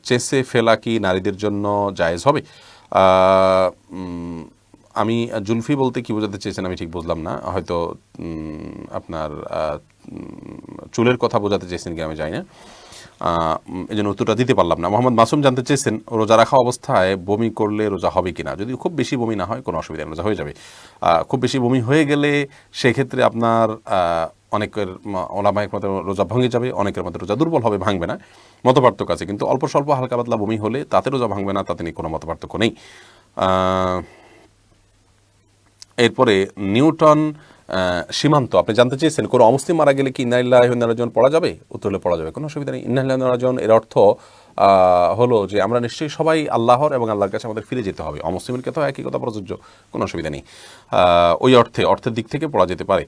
চেসে ফেলা কি নারীদের জন্য জায়েজ হবে? আমি জুলফি বলতে কি বোঝাতে চেয়েছেন আমি ঠিক বুঝলাম না, হয়তো আপনার চুলের কথা বোঝাতে চেয়েছেন কি আমি জানি না, এই জন্য উত্তরটা দিতে পারলাম না। মোহাম্মদ মাসুম জানতে চেয়েছেন, রোজা রাখা অবস্থায় বমি করলে রোজা হবে কিনা? যদি খুব বেশি বমি না হয় কোনো অসুবিধা নেই, রোজা হয়ে যাবে। খুব বেশি বমি হয়ে গেলে সেক্ষেত্রে আপনার অনেকের ওলামায়ের মতে রোজা ভেঙে যাবে, অনেকের মতে রোজা দুর্বল হবে, ভাঙবে না, মতপার্থক্য আছে। কিন্তু অল্প স্বল্প হালকা পাতলা বমি হলে তাতে রোজা ভাঙবে না, তাতে নিয়ে কোনো মতপার্থক্য নেই। এরপরে নিউটন সীমান্ত আপনি জানতে চেয়েছেন, কোনো অমুসলিম মারা গেলে কি ইন্না লিল্লাহি ওয়া ইন্না ইলাইহি রাজিউন পড়া যাবে? উত্তর হলে পড়া যাবে, কোনো অসুবিধা নেই। ইন্না লিল্লাহি ওয়া ইন্না ইলাইহি রাজিউন এর অর্থ হলো যে আমরা নিশ্চয়ই সবাই আল্লাহর এবং আল্লাহর কাছে আমাদের ফিরে যেতে হবে। অমুসলিমের ক্ষেত্রেও একই কথা প্রযোজ্য, কোনো অসুবিধা নেই। ওই অর্থের দিক থেকে পড়া যেতে পারে।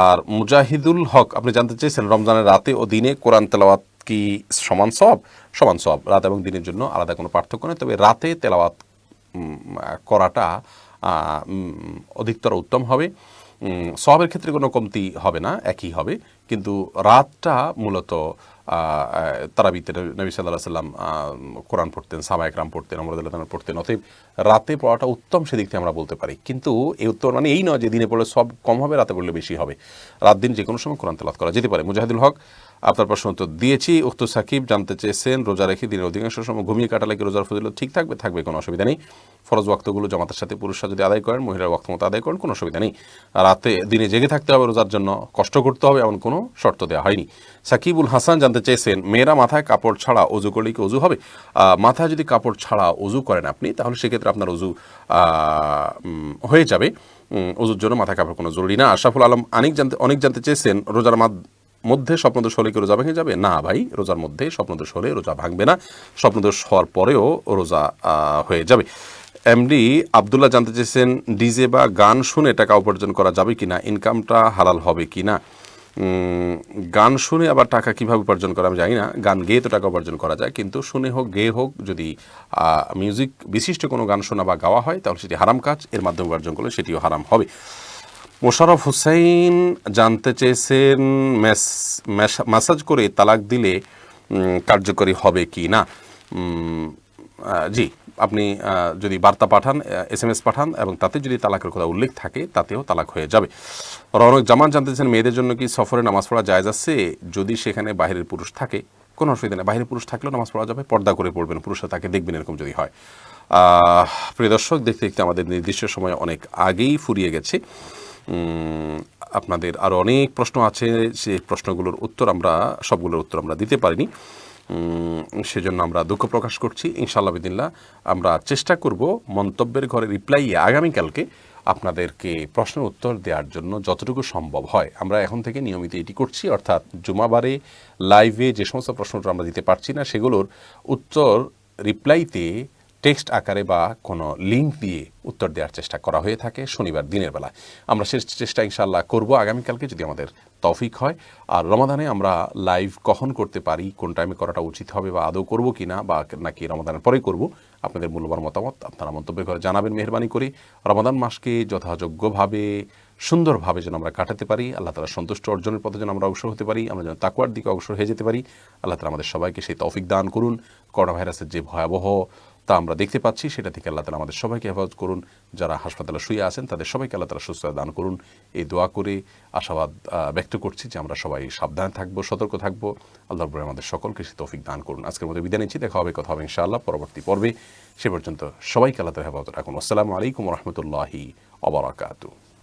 আর মুজাহিদুল হক আপনি জানতে চেয়েছেন, রমজানের রাতে ও দিনে কোরআন তেলাওয়াত কি সমান সওয়াব? সমান সওয়াব, রাত এবং দিনের জন্য আলাদা কোনো পার্থক্য নেই, তবে রাতে তেলাওয়াত করাটা অধিকতর উত্তম হবে। সওয়াবের ক্ষেত্রে কোনো কমতি হবে না, একই হবে, কিন্তু রাতটা মূলত তারাবিতে নবী সাল্লাল্লাহু আলাইহি ওয়াসাল্লাম কোরআন পড়তেন, সাহাবা একরাম পড়তেন, ওমর রাদিয়াল্লাহু আনহু পড়তেন, অতএব রাতে পড়াটা উত্তম সেদিক থেকে আমরা বলতে পারি। কিন্তু এই উত্তম মানে এই নয় যে দিনে পড়লে সব কম হবে, রাতে পড়লে বেশি হবে। রাত দিন যে কোনো সময় কোরআন তেলাওয়াত করা যেতে পারে। মুজাহিদুল হক আপনার প্রশ্ন উত্তর দিয়েছি। উখতু সাকিব জানতে চেয়েছেন, রোজা রেখে দিনের অধিকাংশ সময় ঘুমিয়ে কাটালে কি রোজার ফজিলত ঠিক থাকবে? থাকবে, কোনো অসুবিধা নেই। ফরজ ওয়াক্তগুলো জামাতের সাথে পুরুষরা যদি আদায় করেন, মহিলার ওয়াক্ত মতো আদায় করেন, কোনো অসুবিধা নেই। রাতে দিনে জেগে থাকতে হবে রোজার জন্য, কষ্ট করতে হবে এমন কোনো শর্ত দেওয়া হয়নি। সাকিবুল হাসান জানতে চেয়েছেন, মেয়েরা মাথায় কাপড় ছাড়া অজু করলে কি অজু হবে? মাথায় যদি কাপড় ছাড়া অজু করেন আপনি, তাহলে সেক্ষেত্রে আপনার অজু হয়ে যাবে, অজুর জন্য মাথায় কাপড় কোনো জরুরি না। আশরাফুল আলম অনেক জানতে চেয়েছেন, রোজার মধ্যে স্বপ্নদোষ হলে কি রোজা ভেঙে যাবে? না ভাই, রোজার মধ্যে স্বপ্নদোষ হলে রোজা ভাঙবে না, স্বপ্নদোষ হওয়ার পরেও রোজা হয়ে যাবে। এমডি আবদুল্লাহ জানতে চেয়েছেন, ডিজে বা গান শুনে টাকা উপার্জন করা যাবে কিনা? ইনকামটা হালাল হবে কিনা? গান শুনে আবার টাকা কীভাবে উপার্জন করা আমি জানি না। গান গেয়ে তো টাকা উপার্জন করা যায়, কিন্তু শুনে হোক গেয়ে হোক যদি মিউজিক বিশিষ্ট কোনো গান শোনা বা গাওয়া হয় তাহলে সেটি হারাম কাজ, এর মাধ্যমে উপার্জন করলে সেটিও হারাম হবে। মোশাররফ হুসাইন জানতে চেয়েছেন ম্যাসাজ করে তালাক দিলে কার্যকরী হবে কি না। জি, আপনি যদি বার্তা পাঠান, SMS পাঠান এবং তাতে যদি তালাকের কথা উল্লেখ থাকে তাতেও তালাক হয়ে যাবে। রৌনক জামান জানতে চান মেয়েদের জন্য কি সফরে নামাজ পড়া জায়েজ আছে যদি সেখানে বাইরের পুরুষ থাকে? কোনো অসুবিধা নেই, বাইরের পুরুষ থাকলেও নামাজ পড়া যাবে, পর্দা করে পড়বেন, পুরুষরা তাকে দেখবেন এরকম যদি হয়। প্রিয় দর্শক, দেখতে দেখতে আমাদের নির্দিষ্ট সময় অনেক আগেই ফুরিয়ে গেছে। আপনাদের আরও অনেক প্রশ্ন আছে, সেই প্রশ্নগুলোর উত্তর সবগুলোর উত্তর আমরা দিতে পারিনি, সেজন্য আমরা দুঃখ প্রকাশ করছি। ইনশাআল্লাহ বিদিল্লাহ আমরা চেষ্টা করব মন্তব্যের ঘরে রিপ্লাইয়ে আগামীকালকে আপনাদেরকে প্রশ্নের উত্তর দেওয়ার জন্য যতটুকু সম্ভব হয়। আমরা এখন থেকে নিয়মিত এটি করছি, অর্থাৎ জুমাবারে লাইভে যে সমস্ত প্রশ্নটা আমরা দিতে পারছি না সেগুলোর উত্তর রিপ্লাইতে টেক্সট আকারে বা কোনো লিঙ্ক দিয়ে উত্তর দেওয়ার চেষ্টা করা হয়ে থাকে শনিবার দিনের বেলা। আমরা শেষ চেষ্টা ইনশাআল্লাহ করব আগামীকালকে যদি আমাদের তৌফিক হয়। আর রমাদানে আমরা লাইভ কখন করতে পারি, কোন টাইমে করাটা উচিত হবে বা আদৌ করব কি না, বা নাকি রমাদানের পরে করব, আপনাদের মূল্যবান মতামত আপনারা মন্তব্যের ঘরে জানাবেন মেহরবানি করে। রমাদান মাসকে যথাযোগ্যভাবে সুন্দরভাবে যেন আমরা কাটাতে পারি, আল্লাহ তাআলা সন্তুষ্ট অর্জনের পথে যেন আমরা অগ্রসর হতে পারি, আমরা যেন তাকওয়ার দিকে অগ্রসর হয়ে যেতে পারি। আল্লাহ তাআলা আমাদের সবাইকে সেই তৌফিক দান করুন। করোনা ভাইরাসের যে ভয়াবহ তা আমরা দেখতে পাচ্ছি, সেটা থেকে আল্লাহ তাআলা আমাদের সবাইকে হেফাজত করুন। যারা হাসপাতালে শুয়ে আছেন তাদের সবাইকে আল্লাহ তাআলা সুস্থতা দান করুন। এই দোয়া করে আশাবাদ ব্যক্ত করছি যে আমরা সবাই সাবধান থাকবো, সতর্ক থাকবো। আল্লাহর উপরে আমাদের সকলকে সে তৌফিক দান করুন। আজকের মধ্যে বিদায় নিচ্ছি, দেখা হবে, কথা হবে ইনশাআল্লাহ পরবর্তী পর্বে। সে পর্যন্ত সবাইকে আল্লাহ তাআলা হেফাজত রাখুন। আসসালামু আলাইকুম ওয়া রাহমাতুল্লাহি ওয়া বারাকাতুহু।